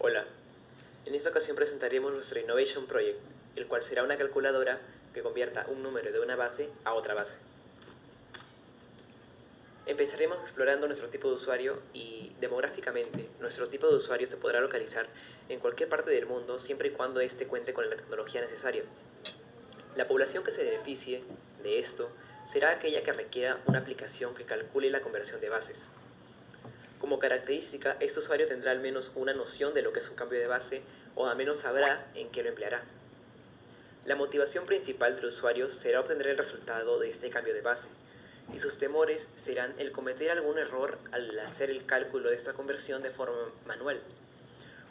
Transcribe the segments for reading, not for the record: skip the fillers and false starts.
Hola, en esta ocasión presentaremos nuestro Innovation Project, el cual será una calculadora que convierta un número de una base a otra base. Empezaremos explorando nuestro tipo de usuario y, demográficamente, nuestro tipo de usuario se podrá localizar en cualquier parte del mundo siempre y cuando éste cuente con la tecnología necesaria. La población que se beneficie de esto será aquella que requiera una aplicación que calcule la conversión de bases. Como característica, este usuario tendrá al menos una noción de lo que es un cambio de base o al menos sabrá en qué lo empleará. La motivación principal del usuario será obtener el resultado de este cambio de base, y sus temores serán el cometer algún error al hacer el cálculo de esta conversión de forma manual,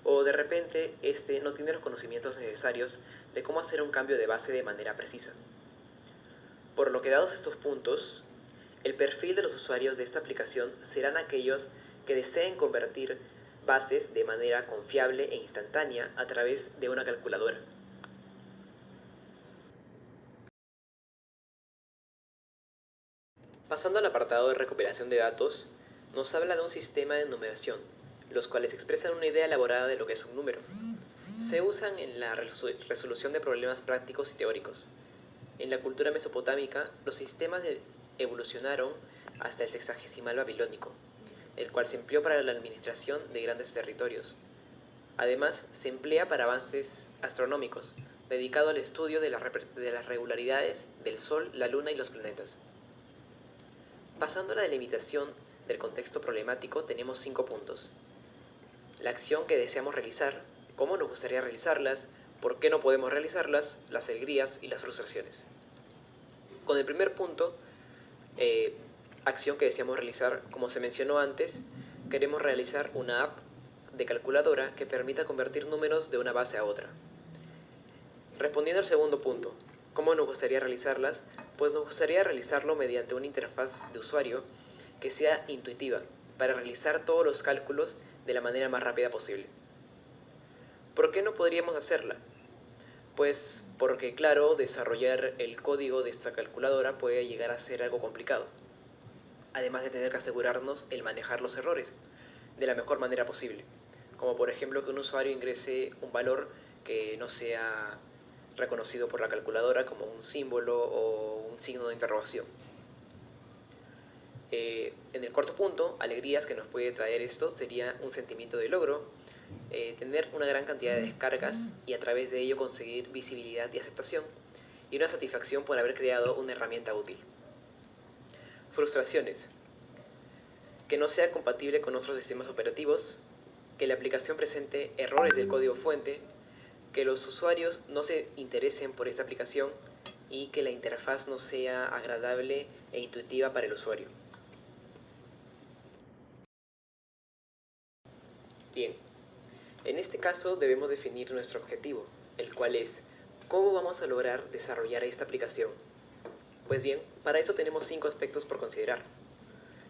o de repente este no tiene los conocimientos necesarios de cómo hacer un cambio de base de manera precisa. Por lo que dados estos puntos, el perfil de los usuarios de esta aplicación serán aquellos que deseen convertir bases de manera confiable e instantánea a través de una calculadora. Pasando al apartado de recuperación de datos, nos habla de un sistema de numeración, los cuales expresan una idea elaborada de lo que es un número. Se usan en la resolución de problemas prácticos y teóricos. En la cultura mesopotámica, los sistemas evolucionaron hasta el sexagesimal babilónico, el cual se empleó para la administración de grandes territorios. Además, se emplea para avances astronómicos, dedicado al estudio de las regularidades del Sol, la Luna y los planetas. Pasando a la delimitación del contexto problemático, tenemos 5 puntos. La acción que deseamos realizar, cómo nos gustaría realizarlas, por qué no podemos realizarlas, las alegrías y las frustraciones. Con el primer punto, acción que deseamos realizar, como se mencionó antes, queremos realizar una app de calculadora que permita convertir números de una base a otra. Respondiendo al segundo punto, ¿cómo nos gustaría realizarlas? Pues nos gustaría realizarlo mediante una interfaz de usuario que sea intuitiva, para realizar todos los cálculos de la manera más rápida posible. ¿Por qué no podríamos hacerla? Pues porque, claro, desarrollar el código de esta calculadora puede llegar a ser algo complicado, además de tener que asegurarnos el manejar los errores de la mejor manera posible, como por ejemplo que un usuario ingrese un valor que no sea reconocido por la calculadora como un símbolo o un signo de interrogación. En el cuarto punto, alegrías que nos puede traer esto sería un sentimiento de logro, tener una gran cantidad de descargas y a través de ello conseguir visibilidad y aceptación, y una satisfacción por haber creado una herramienta útil. Frustraciones: que no sea compatible con otros sistemas operativos, que la aplicación presente errores del código fuente, que los usuarios no se interesen por esta aplicación y que la interfaz no sea agradable e intuitiva para el usuario. Bien, en este caso debemos definir nuestro objetivo, el cual es ¿cómo vamos a lograr desarrollar esta aplicación? Pues bien, para eso tenemos 5 aspectos por considerar.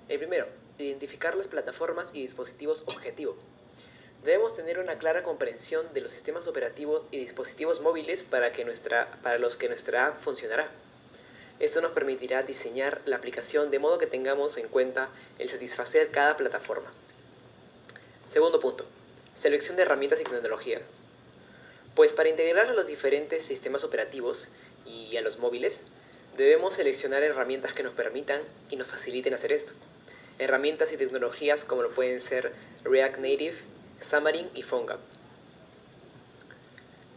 El primero, identificar las plataformas y dispositivos objetivo. Debemos tener una clara comprensión de los sistemas operativos y dispositivos móviles para los que nuestra app funcionará. Esto nos permitirá diseñar la aplicación de modo que tengamos en cuenta el satisfacer cada plataforma. Segundo punto, selección de herramientas y tecnología. Pues para integrar a los diferentes sistemas operativos y a los móviles, debemos seleccionar herramientas que nos permitan y nos faciliten hacer esto. Herramientas y tecnologías como lo pueden ser React Native, Xamarin y PhoneGap.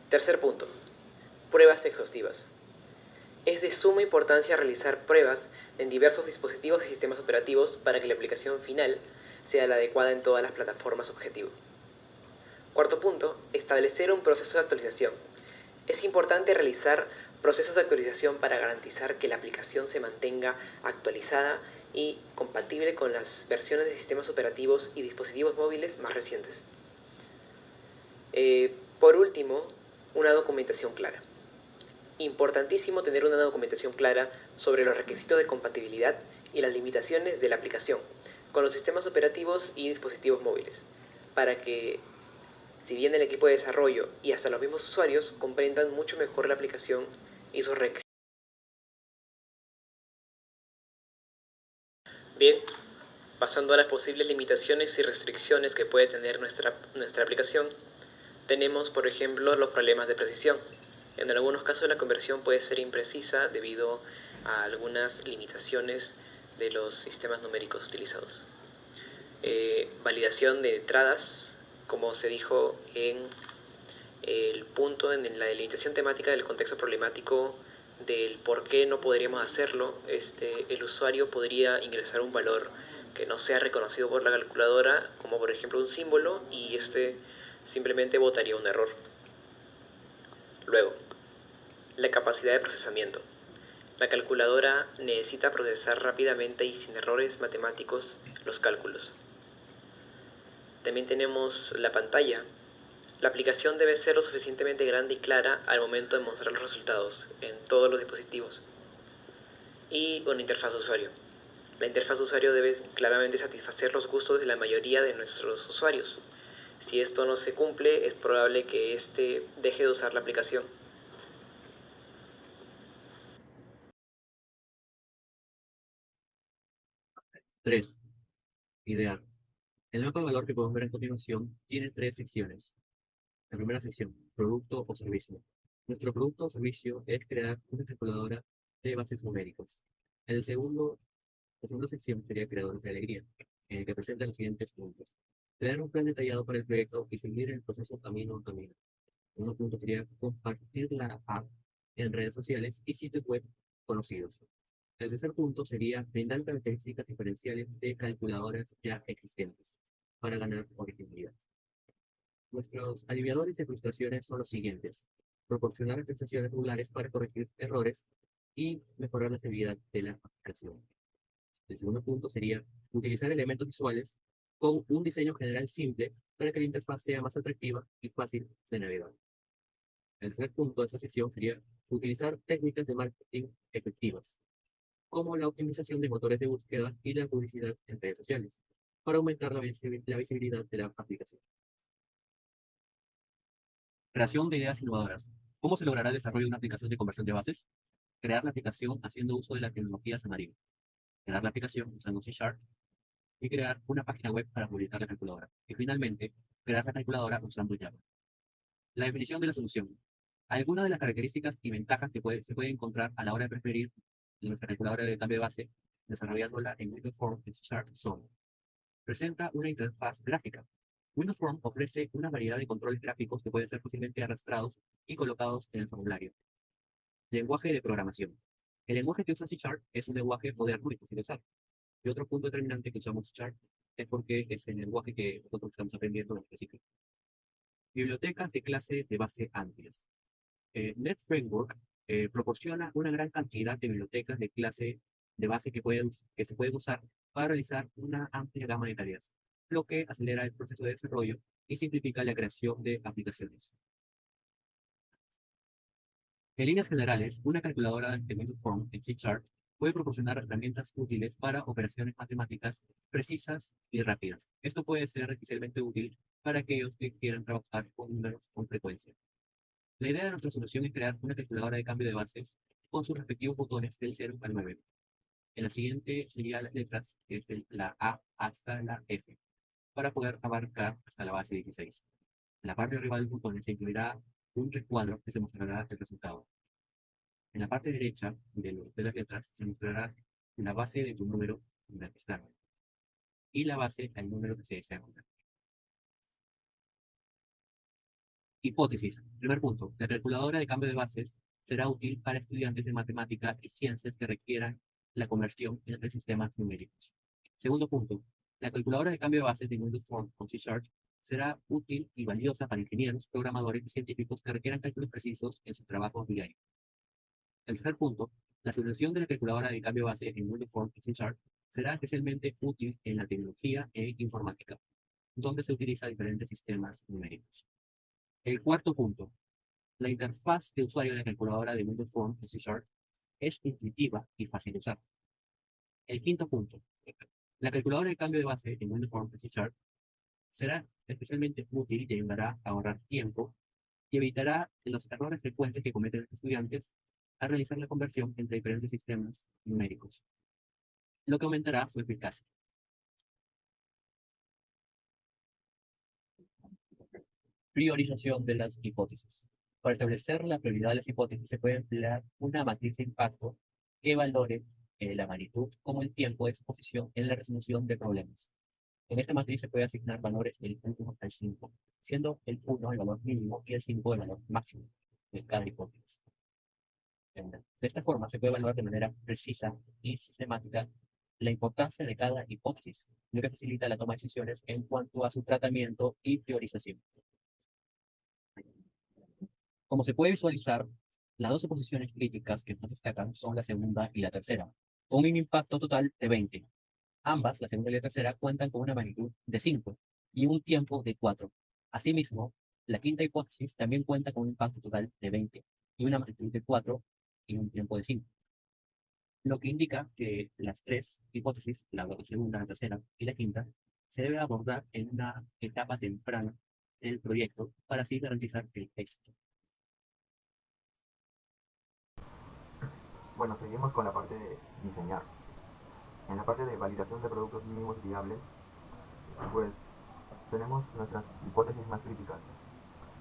Tercer punto, pruebas exhaustivas. Es de suma importancia realizar pruebas en diversos dispositivos y sistemas operativos para que la aplicación final sea la adecuada en todas las plataformas objetivo. Cuarto punto, establecer un proceso de actualización. Es importante realizar procesos de actualización para garantizar que la aplicación se mantenga actualizada y compatible con las versiones de sistemas operativos y dispositivos móviles más recientes. Por último, una documentación clara. Importantísimo tener una documentación clara sobre los requisitos de compatibilidad y las limitaciones de la aplicación con los sistemas operativos y dispositivos móviles, para que, si bien el equipo de desarrollo y hasta los mismos usuarios comprendan mucho mejor la aplicación y sus requisitos. Bien, Pasando a las posibles limitaciones y restricciones que puede tener nuestra aplicación, tenemos, por ejemplo, los problemas de precisión. En algunos casos la conversión puede ser imprecisa debido a algunas limitaciones de los sistemas numéricos utilizados. Validación de entradas, como se dijo en el punto en la delimitación temática del contexto problemático del por qué no podríamos hacerlo, el usuario podría ingresar un valor que no sea reconocido por la calculadora, como por ejemplo un símbolo, y simplemente botaría un error. Luego, la capacidad de procesamiento. La calculadora necesita procesar rápidamente y sin errores matemáticos los cálculos. También tenemos la pantalla. La aplicación debe ser lo suficientemente grande y clara al momento de mostrar los resultados en todos los dispositivos. Y una interfaz de usuario. La interfaz de usuario debe claramente satisfacer los gustos de la mayoría de nuestros usuarios. Si esto no se cumple, es probable que éste deje de usar la aplicación. Tres, idear. El mapa de valor que podemos ver a continuación tiene tres secciones. La primera sección, producto o servicio. Nuestro producto o servicio es crear una calculadora de bases numéricas. En la segunda sección sería creadores de alegría, en el que presenta los siguientes puntos. Crear un plan detallado para el proyecto y seguir el proceso camino a camino. Uno punto sería compartir la app en redes sociales y sitios web conocidos. El tercer punto sería brindar características diferenciales de calculadoras ya existentes para ganar originalidad. Nuestros aliviadores de frustraciones son los siguientes: proporcionar actualizaciones regulares para corregir errores y mejorar la estabilidad de la aplicación. El segundo punto sería utilizar elementos visuales con un diseño general simple para que la interfaz sea más atractiva y fácil de navegar. El tercer punto de esta sesión sería utilizar técnicas de marketing efectivas, como la optimización de motores de búsqueda y la publicidad en redes sociales, para aumentar la visibilidad de la aplicación. Creación de ideas innovadoras. ¿Cómo se logrará el desarrollo de una aplicación de conversión de bases? Crear la aplicación haciendo uso de la tecnología Xamarin. Crear la aplicación usando C# y crear una página web para publicar la calculadora. Y finalmente, crear la calculadora usando Java. La definición de la solución. Algunas de las características y ventajas que se pueden encontrar a la hora de preferir nuestra calculadora de cambio de base, desarrollándola en Windows Form en C# son: presenta una interfaz gráfica. Windows Form ofrece una variedad de controles gráficos que pueden ser fácilmente arrastrados y colocados en el formulario. Lenguaje de programación. El lenguaje que usa C# es un lenguaje moderno y fácil de usar. Y otro punto determinante que usamos C# es porque es el lenguaje que nosotros estamos aprendiendo en este ciclo. Bibliotecas de clase de base amplias. NetFramework proporciona una gran cantidad de bibliotecas de clase de base que se pueden usar para realizar una amplia gama de tareas, lo que acelera el proceso de desarrollo y simplifica la creación de aplicaciones. En líneas generales, una calculadora de Windows Form en C# puede proporcionar herramientas útiles para operaciones matemáticas precisas y rápidas. Esto puede ser especialmente útil para aquellos que quieran trabajar con números con frecuencia. La idea de nuestra solución es crear una calculadora de cambio de bases con sus respectivos botones del 0 al 9. En la siguiente serían las letras, que es de la A hasta la F, para poder abarcar hasta la base 16. En la parte de arriba del botón se incluirá un recuadro que se mostrará el resultado. En la parte derecha de las letras se mostrará la base de tu número en la que está y la base al número que se desea contar. Hipótesis. Primer punto. La calculadora de cambio de bases será útil para estudiantes de matemática y ciencias que requieran la conversión entre sistemas numéricos. Segundo punto. La calculadora de cambio de bases de Windows Form con C# será útil y valiosa para ingenieros, programadores y científicos que requieran cálculos precisos en su trabajo diario. El tercer punto. La solución de la calculadora de cambio de base en Windows Form con C# será especialmente útil en la tecnología e informática, donde se utilizan diferentes sistemas numéricos. El cuarto punto. La interfaz de usuario de la calculadora de Windows Form en C# es intuitiva y fácil de usar. El quinto punto. La calculadora de cambio de base en Windows Form en C# será especialmente útil y ayudará a ahorrar tiempo y evitará los errores frecuentes que cometen los estudiantes al realizar la conversión entre diferentes sistemas numéricos, lo que aumentará su eficacia. Priorización de las hipótesis. Para establecer la prioridad de las hipótesis se puede emplear una matriz de impacto que valore la magnitud como el tiempo de exposición en la resolución de problemas. En esta matriz se puede asignar valores del 1 al 5, siendo el 1 el valor mínimo y el 5 el valor máximo de cada hipótesis. De esta forma se puede evaluar de manera precisa y sistemática la importancia de cada hipótesis, lo que facilita la toma de decisiones en cuanto a su tratamiento y priorización. Como se puede visualizar, las dos suposiciones críticas que más destacan son la segunda y la tercera, con un impacto total de 20. Ambas, la segunda y la tercera, cuentan con una magnitud de 5 y un tiempo de 4. Asimismo, la quinta hipótesis también cuenta con un impacto total de 20 y una magnitud de 4 y un tiempo de 5. Lo que indica que las tres hipótesis, la segunda, la tercera y la quinta, se debe abordar en una etapa temprana del proyecto para así garantizar el éxito. Bueno, seguimos con la parte de diseñar. En la parte de validación de productos mínimos viables, pues tenemos nuestras hipótesis más críticas.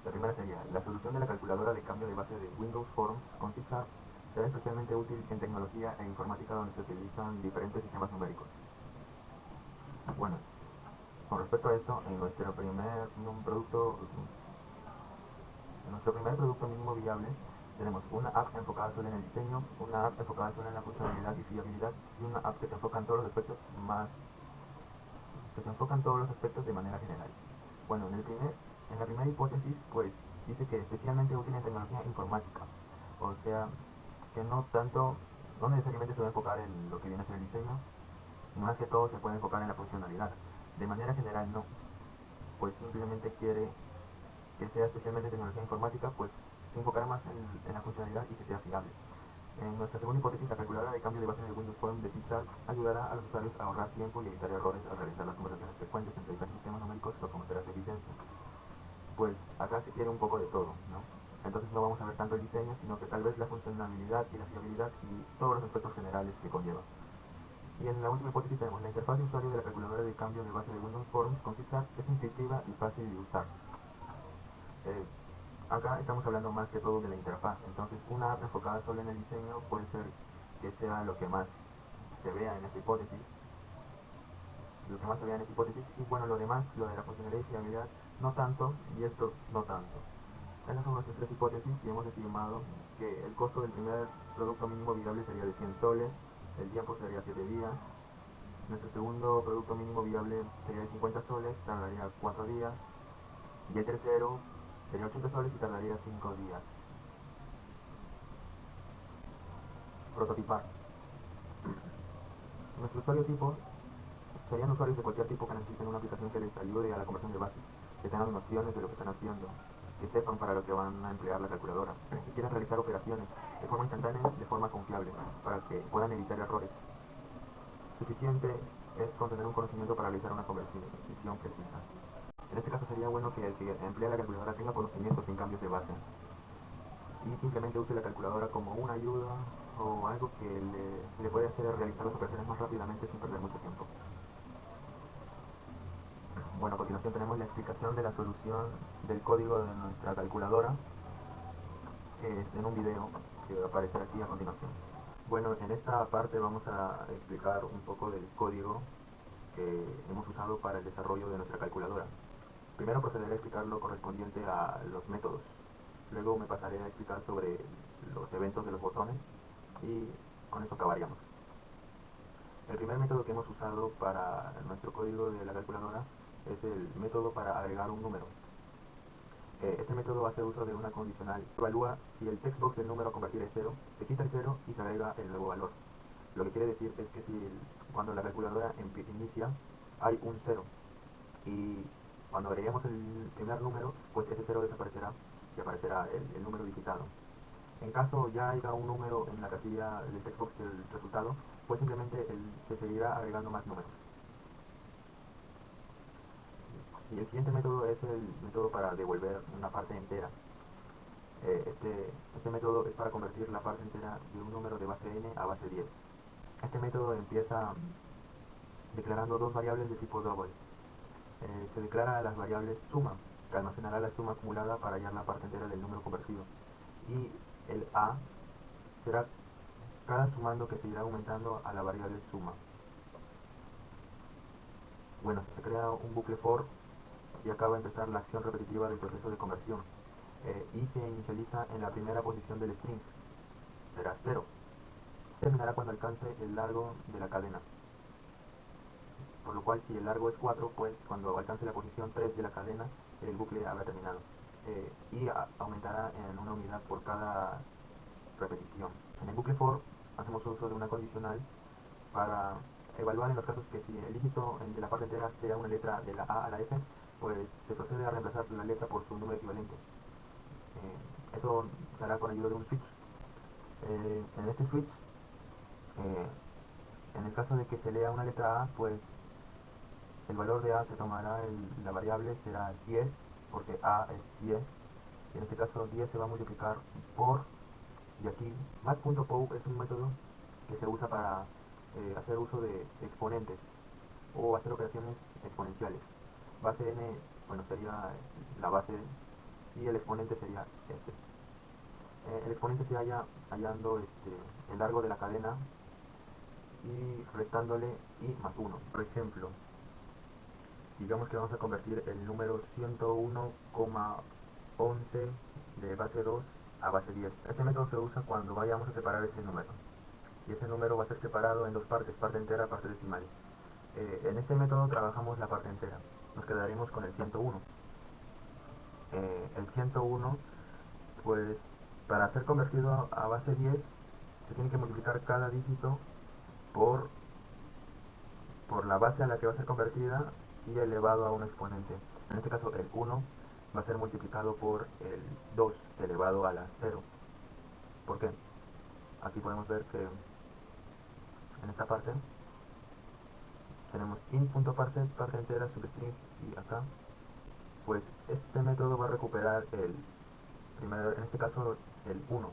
La primera sería, la solución de la calculadora de cambio de base de Windows Forms con zigzag será especialmente útil en tecnología e informática donde se utilizan diferentes sistemas numéricos. Bueno, con respecto a esto, en nuestro primer producto mínimo viable tenemos una app enfocada solo en el diseño, una app enfocada solo en la funcionalidad y fiabilidad y una app que se enfoca en todos los aspectos de manera general. Bueno, en la primera hipótesis, pues dice que especialmente útil en tecnología informática, o sea, que no necesariamente se va a enfocar en lo que viene a ser el diseño, más que todo se puede enfocar en la funcionalidad. De manera general no, pues simplemente quiere que sea especialmente tecnología informática, pues se enfocará más en la funcionalidad y que sea fiable. En nuestra segunda hipótesis, la calculadora de cambio de base de Windows Form de zigzag ayudará a los usuarios a ahorrar tiempo y evitar errores al realizar las conversaciones frecuentes entre diferentes sistemas numéricos o como tareas de licencia. Pues acá se quiere un poco de todo, ¿no? Entonces no vamos a ver tanto el diseño, sino que tal vez la funcionalidad y la fiabilidad y todos los aspectos generales que conlleva. Y en la última hipótesis tenemos la interfaz de usuario de la calculadora de cambio de base de Windows Forms con zigzag es intuitiva y fácil de usar. Eh, Acá estamos hablando más que todo de la interfaz, entonces una app enfocada solo en el diseño puede ser que sea lo que más se vea en esta hipótesis, y bueno, lo demás, lo de la funcionalidad y fiabilidad, no tanto, y esto no tanto. Esas son nuestras tres hipótesis y hemos estimado que el costo del primer producto mínimo viable sería de 100 soles, el tiempo sería 7 días, nuestro segundo producto mínimo viable sería de 50 soles, tardaría 4 días, y el tercero sería 80 soles y tardaría 5 días. Prototipar. Nuestro usuario tipo serían usuarios de cualquier tipo que necesiten una aplicación que les ayude a la conversión de base, que tengan nociones de lo que están haciendo, que sepan para lo que van a emplear la calculadora, que quieran realizar operaciones de forma instantánea, de forma confiable, para que puedan evitar errores. Suficiente es con tener un conocimiento para realizar una conversión precisa. En este caso sería bueno que el que emplea la calculadora tenga conocimientos sin cambios de base y simplemente use la calculadora como una ayuda o algo que le puede hacer realizar las operaciones más rápidamente sin perder mucho tiempo. Bueno, a continuación tenemos la explicación de la solución del código de nuestra calculadora, que es en un video que va a aparecer aquí a continuación. Bueno, en esta parte vamos a explicar un poco del código que hemos usado para el desarrollo de nuestra calculadora. Primero procederé a explicar lo correspondiente a los métodos. Luego me pasaré a explicar sobre los eventos de los botones y con eso acabaríamos. El primer método que hemos usado para nuestro código de la calculadora es el método para agregar un número. Este método hace uso de una condicional. Evalúa si el textbox del número a convertir es 0, se quita el 0 y se agrega el nuevo valor. Lo que quiere decir es que cuando la calculadora inicia hay un 0 y cuando agreguemos el primer número, pues ese 0 desaparecerá y aparecerá el número digitado. En caso ya haya un número en la casilla del textbox del resultado, pues simplemente se seguirá agregando más números. Y el siguiente método es el método para devolver una parte entera. Este método es para convertir la parte entera de un número de base n a base 10. Este método empieza declarando dos variables de tipo double. Se declara las variables suma que almacenará la suma acumulada para hallar la parte entera del número convertido. Y el a será cada sumando que se irá aumentando a la variable suma. Bueno, se crea un bucle for y acaba de empezar la acción repetitiva del proceso de conversión. Y se inicializa en la primera posición del string, será 0. Terminará cuando alcance el largo de la cadena. Por lo cual, si el largo es 4, pues cuando alcance la posición 3 de la cadena, el bucle habrá terminado. Y aumentará en una unidad por cada repetición. En el bucle for hacemos uso de una condicional para evaluar en los casos que si el dígito de la parte entera sea una letra de la A a la F, pues se procede a reemplazar la letra por su número equivalente. Eso se hará con ayuda de un switch. En este switch, en el caso de que se lea una letra A, pues el valor de A que tomará la variable será 10, porque A es 10, y en este caso 10 se va a multiplicar por, y aquí math.pow es un método que se usa para hacer uso de exponentes o hacer operaciones exponenciales. Base n, bueno, sería la base y el exponente sería este. El exponente se halla hallando el largo de la cadena y restándole i más 1. Por ejemplo, digamos que vamos a convertir el número 101,11 de base 2 a base 10. Este método se usa cuando vayamos a separar ese número. Y ese número va a ser separado en dos partes, parte entera, parte decimal. En este método trabajamos la parte entera. Nos quedaremos con el 101. El 101, pues para ser convertido a base 10, se tiene que multiplicar cada dígito por la base a la que va a ser convertida y elevado a un exponente. En este caso el 1 va a ser multiplicado por el 2 elevado a la 0. ¿Por qué? Aquí podemos ver que en esta parte tenemos int.parse, parte entera, substring, y acá pues este método va a recuperar el primero, en este caso el 1.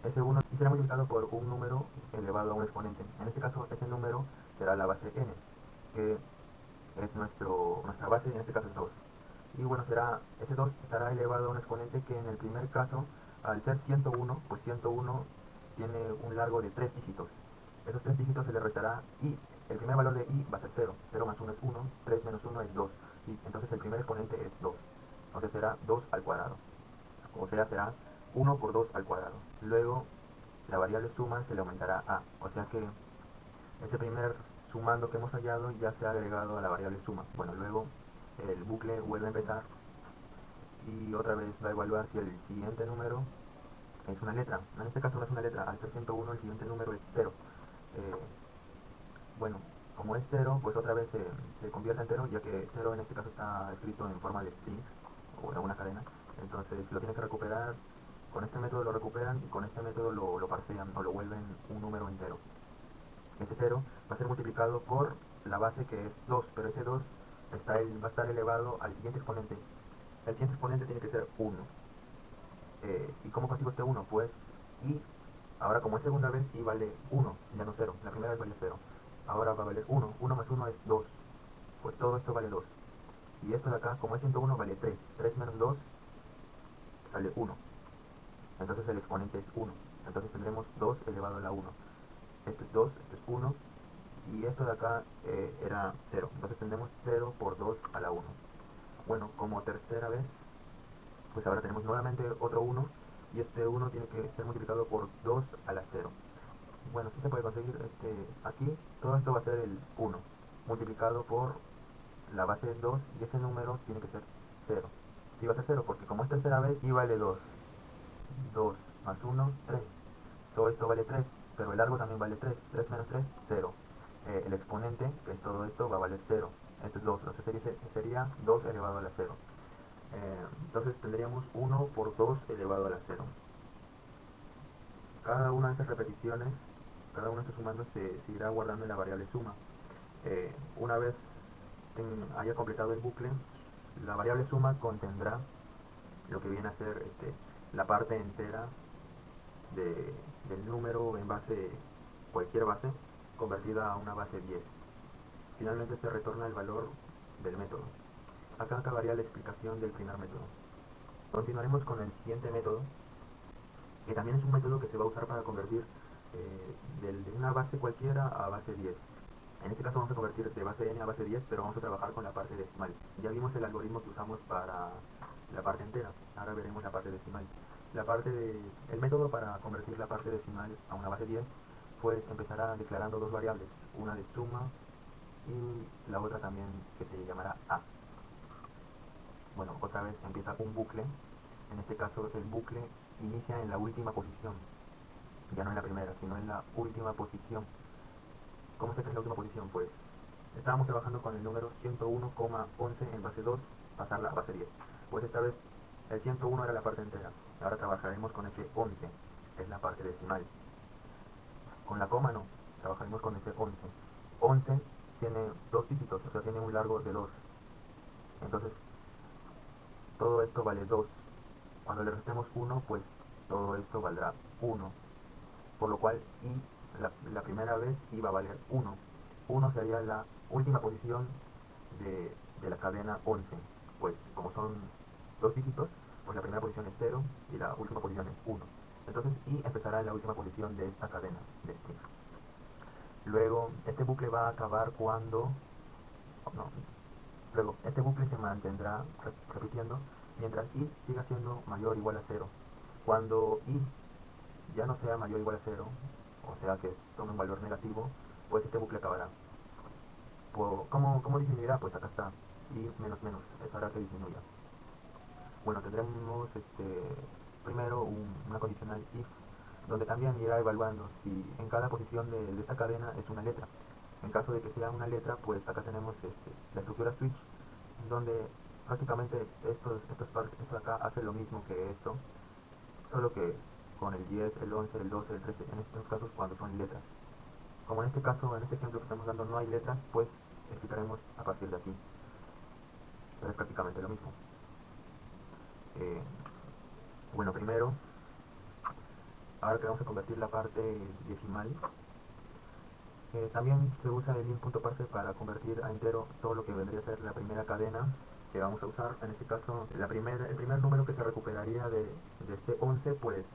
Ese 1 y será multiplicado por un número elevado a un exponente. En este caso ese número será la base n, que es nuestra base, y en este caso es 2. Y bueno, ese 2 estará elevado a un exponente que en el primer caso, al ser 101, pues 101 tiene un largo de 3 dígitos. Esos 3 dígitos se le restará y el primer valor de i va a ser 0. 0 más 1 es 1, 3 menos 1 es 2. Y entonces el primer exponente es 2. Entonces será 2 al cuadrado. O sea, será 1 por 2 al cuadrado. Luego, la variable suma se le aumentará a. O sea que ese primer sumando que hemos hallado ya se ha agregado a la variable suma. Bueno, luego el bucle vuelve a empezar y otra vez va a evaluar si el siguiente número es una letra. En este caso no es una letra, al ser 101 el siguiente número es 0. Bueno, como es 0, pues otra vez se convierte en 0, ya que 0 en este caso está escrito en forma de string o de una cadena. Entonces lo tiene que recuperar. Con este método lo recuperan y con este método lo parsean o lo vuelven un número entero. Ese 0 va a ser multiplicado por la base que es 2, pero ese 2 va a estar elevado al siguiente exponente. El siguiente exponente tiene que ser 1. ¿Y cómo consigo este 1? Pues y ahora como es segunda vez y vale 1, ya no 0. La primera vez valía 0. Ahora va a valer 1. 1 más 1 es 2. Pues todo esto vale 2. Y esto de acá, como es 101, vale 3. 3 menos 2 sale 1. Entonces el exponente es 1. Entonces tendremos 2 elevado a la 1. Esto es 2, esto es 1. Y esto de acá era 0. Entonces tendremos 0 por 2 a la 1. Bueno, como tercera vez, pues ahora tenemos nuevamente otro 1. Y este 1 tiene que ser multiplicado por 2 a la 0. Bueno, sí se puede conseguir aquí. Todo esto va a ser el 1 multiplicado por la base es 2 y este número tiene que ser 0. Sí va a ser 0 porque como es tercera vez y vale 2. 2 más 1, 3. Todo esto vale 3, pero el largo también vale 3. 3 menos 3, 0. El exponente, que es todo esto, va a valer 0. Esto es 2, o sea, sería 2 elevado a la 0. Entonces tendríamos 1 por 2 elevado a la 0. Cada una de estas repeticiones, cada uno de estos sumandos se irá guardando en la variable suma. Una vez haya completado el bucle, la variable suma contendrá lo que viene a ser la parte entera del número en cualquier base, convertida a una base 10. Finalmente se retorna el valor del método. acá acabaría la explicación del primer método. Continuaremos con el siguiente método, que también es un método que se va a usar para convertir de una base cualquiera a base 10. En este caso vamos a convertir de base n a base 10, pero vamos a trabajar con la parte decimal. Ya vimos el algoritmo que usamos para la parte entera, ahora veremos la parte decimal. El método para convertir la parte decimal a una base 10, pues empezará declarando dos variables, una de suma y la otra también que se llamará a. Bueno, otra vez empieza un bucle. En este caso el bucle inicia en la última posición, ya no en la primera, sino en la última posición. ¿Cómo sé que es la última posición? Pues estábamos trabajando con el número 101,11 en base 2, pasarla a base 10. Pues esta vez el 101 era la parte entera. Ahora trabajaremos con ese 11, que es la parte decimal. Con la coma no, trabajaremos con ese 11. 11 tiene dos dígitos, o sea, tiene un largo de 2. Entonces, todo esto vale 2. Cuando le restemos 1, pues todo esto valdrá 1. Por lo cual la primera vez iba a valer 1. 1 sería la última posición de la cadena 11. Pues como son dos dígitos, pues la primera posición es 0 y la última posición es 1. Entonces i empezará en la última posición de esta cadena de string. Luego este bucle va a acabar cuando... No, luego este bucle se mantendrá repitiendo mientras i siga siendo mayor o igual a 0. Cuando i ya no sea mayor o igual a 0, o sea que tome un valor negativo, pues este bucle acabará. ¿Cómo disminuirá? Pues acá está, y menos menos, eso hará que disminuya. Bueno, tendremos primero una condicional if, donde también irá evaluando si en cada posición de esta cadena es una letra. En caso de que sea una letra, pues acá tenemos la estructura switch, donde prácticamente esto de acá hace lo mismo que esto, solo que con el 10, el 11, el 12, el 13, en estos casos cuando son letras. Como en este caso, en este ejemplo que estamos dando no hay letras, pues explicaremos a partir de aquí. Pero es prácticamente lo mismo. Bueno, primero, ahora que vamos a convertir la parte decimal, también se usa el int.parse para convertir a entero todo lo que vendría a ser la primera cadena que vamos a usar. En este caso, el primer número que se recuperaría de este 11, pues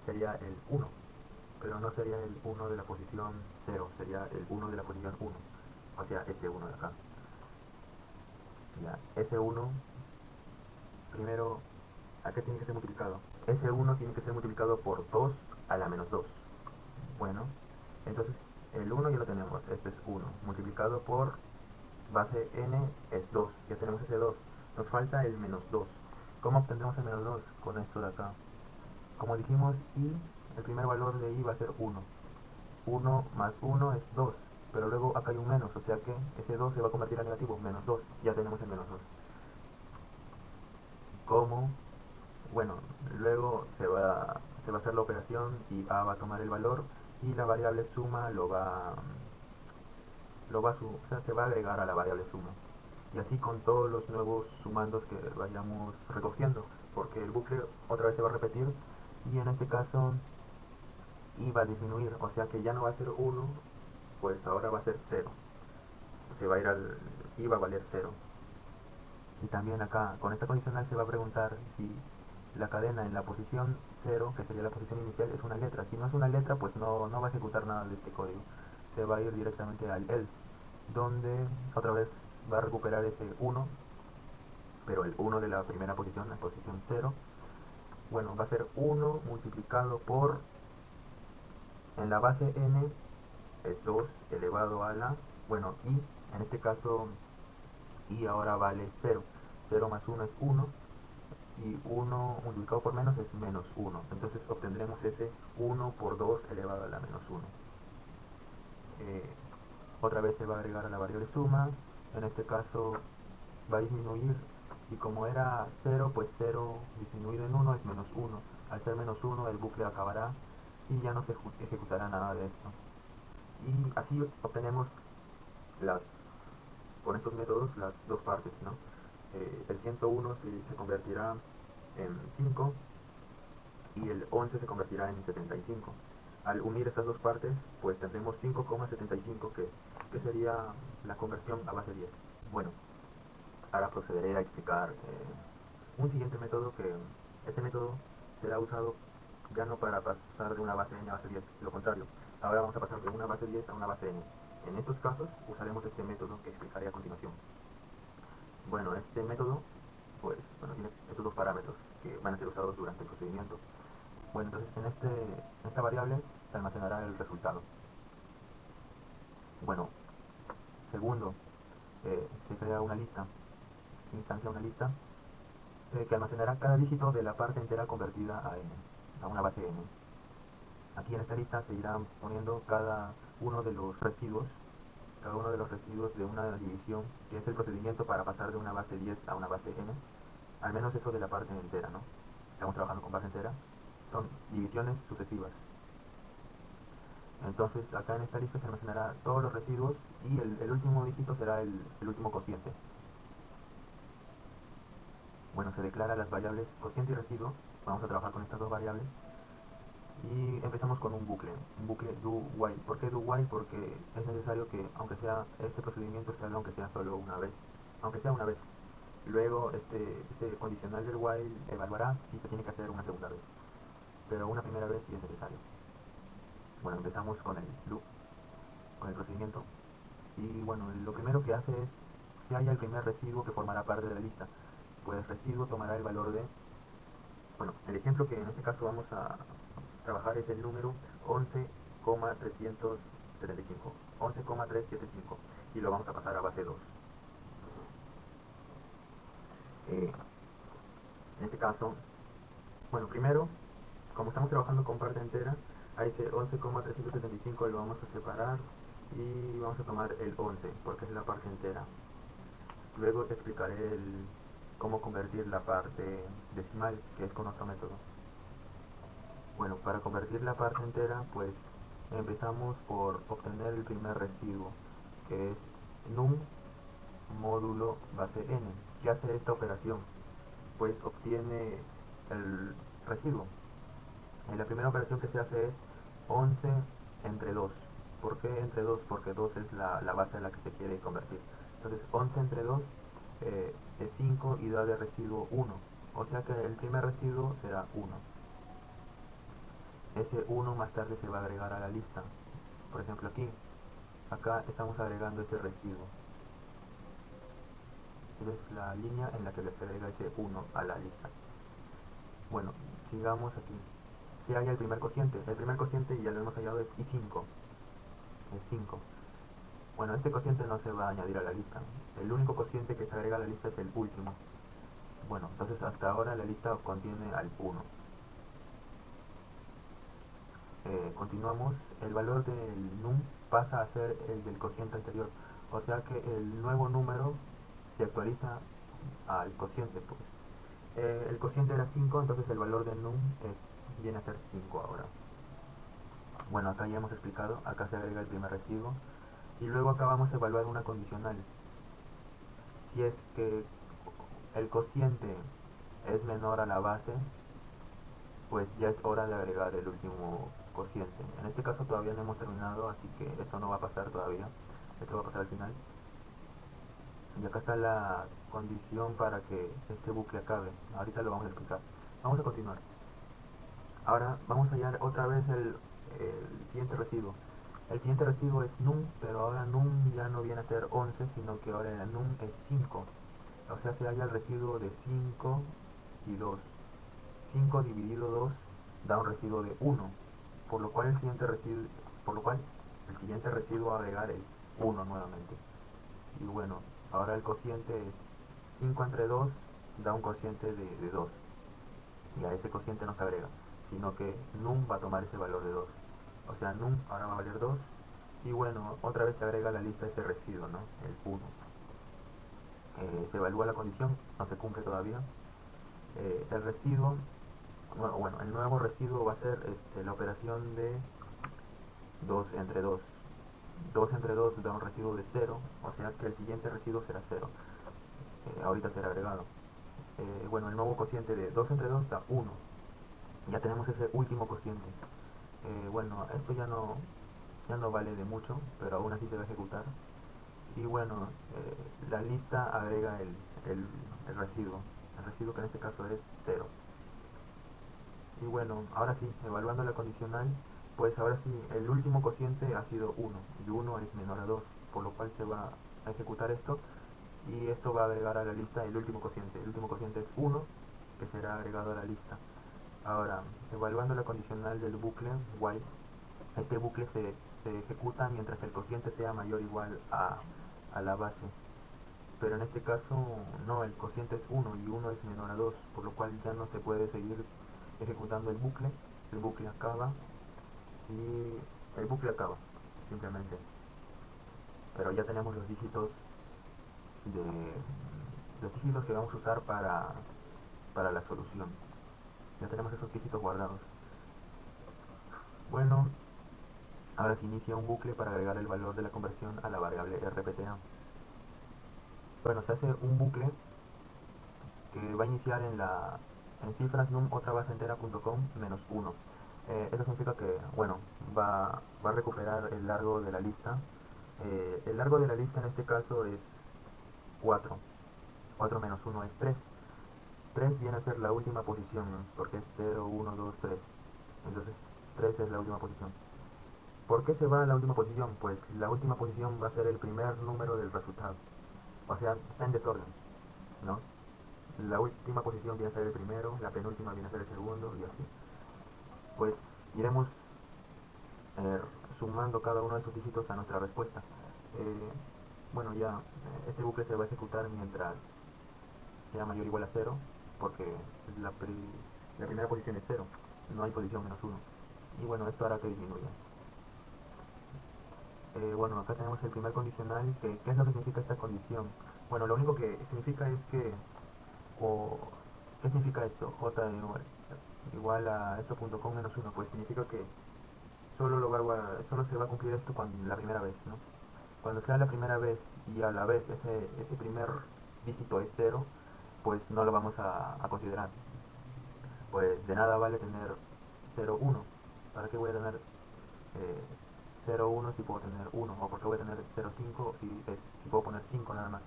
sería el 1. Pero no sería el 1 de la posición 0, sería el 1 de la posición 1. O sea, este 1 de acá. Ya, ese 1, primero, ¿a qué tiene que ser multiplicado? Ese 1 tiene que ser multiplicado por 2 a la menos 2. Bueno, entonces el 1 ya lo tenemos, este es 1. Multiplicado por base n es 2, ya tenemos ese 2. Nos falta el menos 2. ¿Cómo obtendremos el menos 2? Con esto de acá. Como dijimos, el primer valor de i va a ser 1. 1 más 1 es 2, pero luego acá hay un menos, o sea que ese 2 se va a convertir a negativo, menos 2, ya tenemos el menos 2. ¿Cómo? Bueno, luego se va a hacer la operación y a va a tomar el valor y la variable suma o sea, se va a agregar a la variable suma. Y así con todos los nuevos sumandos que vayamos recogiendo, porque el bucle otra vez se va a repetir y en este caso i va a disminuir, o sea que ya no va a ser 1, pues ahora va a ser 0. Se va a ir i va a valer 0. Y también acá, con esta condicional se va a preguntar si la cadena en la posición 0, que sería la posición inicial, es una letra. Si no es una letra, pues no va a ejecutar nada de este código. Se va a ir directamente al else, donde otra vez va a recuperar ese 1, pero el 1 de la primera posición, la posición 0. Bueno, va a ser 1 multiplicado por, en la base n, es 2 elevado a la, bueno, y en este caso y ahora vale 0. 0 más 1 es 1 y 1 multiplicado por menos es menos 1. Entonces obtendremos ese 1 por 2 elevado a la menos 1. Otra vez se va a agregar a la variable suma. En este caso va a disminuir y como era 0, pues 0 disminuido en 1 es menos 1. Al ser menos 1 el bucle acabará y ya no se ejecutará nada de esto. Y así obtenemos con estos métodos las dos partes, ¿no? El 101 se convertirá en 5 y el 11 se convertirá en 75. Al unir estas dos partes, pues tendremos 5,75 que sería la conversión a base 10. Bueno, Ahora procederé a explicar un siguiente método que este método será usado ya no para pasar de una base n a base 10, lo contrario, ahora vamos a pasar de una base 10 a una base n. En estos casos usaremos este método que explicaré a continuación. Bueno, este método pues, bueno, tiene estos dos parámetros que van a ser usados durante el procedimiento. Bueno, entonces en esta variable se almacenará el resultado. Bueno, segundo, se crea una lista, se instancia una lista que almacenará cada dígito de la parte entera convertida a n, a una base n. Aquí en esta lista se irán poniendo cada uno de los residuos, de una división, que es el procedimiento para pasar de una base 10 a una base n, al menos eso de la parte entera, ¿no? Estamos trabajando con base entera, son divisiones sucesivas. Entonces acá en esta lista se almacenará todos los residuos y el último dígito será el último cociente. Bueno, se declara las variables cociente y residuo, vamos a trabajar con estas dos variables. Y empezamos con un bucle do while. ¿Por qué do while? Porque es necesario que, aunque sea este procedimiento, se haga aunque sea solo una vez, aunque sea una vez. Luego este condicional del while evaluará si se tiene que hacer una segunda vez, pero una primera vez sí es necesario. Bueno, empezamos con el loop, con el procedimiento, y bueno, lo primero que hace es, si haya el primer residuo que formará parte de la lista, pues residuo tomará el valor de, bueno, el ejemplo que en este caso vamos a trabajar es el número 11,375, 11,375, y lo vamos a pasar a base 2. En este caso, bueno, primero, como estamos trabajando con parte entera, a ese 11,375 lo vamos a separar y vamos a tomar el 11 porque es la parte entera. Luego te explicaré cómo convertir la parte decimal, que es con otro método. Bueno, para convertir la parte entera, pues empezamos por obtener el primer residuo, que es num módulo base n. ¿Qué hace esta operación? Pues obtiene el residuo. La primera operación que se hace es 11 entre 2. ¿Por qué entre 2? Porque 2 es la base a la que se quiere convertir. Entonces 11 entre 2 es 5 y da de residuo 1. O sea que el primer residuo será 1. Ese 1 más tarde se va a agregar a la lista. Por ejemplo aquí, acá estamos agregando ese residuo. Esa es la línea en la que se agrega ese 1 a la lista. Bueno, sigamos aquí. Si hay el primer cociente ya lo hemos hallado es I5. Es 5. Bueno, este cociente no se va a añadir a la lista. El único cociente que se agrega a la lista es el último. Bueno, entonces hasta ahora la lista contiene al 1. Continuamos, el valor del num pasa a ser el del cociente anterior, o sea que el nuevo número se actualiza al cociente, pues. El cociente era 5, entonces el valor de num viene a ser 5 ahora. Bueno, acá ya hemos explicado, acá se agrega el primer residuo y luego acá vamos a evaluar una condicional. Si es que el cociente es menor a la base, pues ya es hora de agregar el último cociente. En este caso todavía no hemos terminado, así que esto no va a pasar todavía. Esto va a pasar al final. Y acá está la condición para que este bucle acabe. Ahorita lo vamos a explicar. Vamos a continuar. Ahora vamos a hallar otra vez el siguiente residuo. El siguiente residuo es num, pero ahora num ya no viene a ser 11, sino que ahora num es 5. O sea, se halla el residuo de 5 y 2. 5 dividido 2 da un residuo de 1, por lo cual el siguiente residuo a agregar es 1 nuevamente. Y bueno, ahora el cociente es 5 entre 2 da un cociente de 2. Y a ese cociente no se agrega, sino que num va a tomar ese valor de 2. O sea, num ahora va a valer 2. Y bueno, otra vez se agrega a la lista ese residuo, ¿no? El 1. Se evalúa la condición, no se cumple todavía. El residuo, bueno, el nuevo residuo va a ser la operación de 2 entre 2. 2 entre 2 da un residuo de 0, o sea que el siguiente residuo será 0. Ahorita será agregado. Bueno, el nuevo cociente de 2 entre 2 da 1. Ya tenemos ese último cociente. Bueno, esto ya no vale de mucho, pero aún así se va a ejecutar. Y bueno, la lista agrega el, el residuo, que en este caso es 0. Y bueno, ahora sí, evaluando la condicional, pues ahora sí, el último cociente ha sido 1 y 1 es menor a 2, por lo cual se va a ejecutar esto y esto va a agregar a la lista el último cociente. El último cociente es 1, que será agregado a la lista. Ahora, evaluando la condicional del bucle while, este bucle se ejecuta mientras el cociente sea mayor o igual a la base. Pero en este caso no, el cociente es 1 y 1 es menor a 2, por lo cual ya no se puede seguir ejecutando el bucle acaba y el bucle acaba, simplemente. Pero ya tenemos de los dígitos que vamos a usar para la solución. Ya tenemos esos dígitos guardados. Bueno, ahora se inicia un bucle para agregar el valor de la conversión a la variable RPTA. Bueno, se hace un bucle que va a iniciar en cifras num otra base entera.com menos 1. Eso significa que, bueno, va a recuperar el largo de la lista. El largo de la lista en este caso es 4. 4 menos 1 es 3. 3 viene a ser la última posición, ¿no? Porque es 0, 1, 2, 3. Entonces 3 es la última posición. ¿Por qué se va a la última posición? Pues la última posición va a ser el primer número del resultado. O sea, está en desorden, ¿no? La última posición viene a ser el primero, la penúltima viene a ser el segundo y así. Pues iremos eh, sumando cada uno de esos dígitos a nuestra respuesta. Eh, bueno, ya este bucle se va a ejecutar mientras sea mayor o igual a 0, porque la, la primera posición es 0, no hay posición menos 1. Y bueno, esto hará que disminuya. Bueno, acá tenemos el primer condicional. ¿Qué es lo que significa esta condición? Bueno, lo único que significa es que, o, ¿qué significa esto? J igual a esto.com menos 1, pues significa que solo se va a cumplir esto cuando la primera vez, ¿no? Cuando sea la primera vez y a la vez ese primer dígito es 0, pues no lo vamos a considerar. Pues de nada vale tener 0, 1. ¿Para qué voy a tener 0, 1 si puedo tener 1? ¿O por qué voy a tener 0, 5 si puedo poner 5 nada más?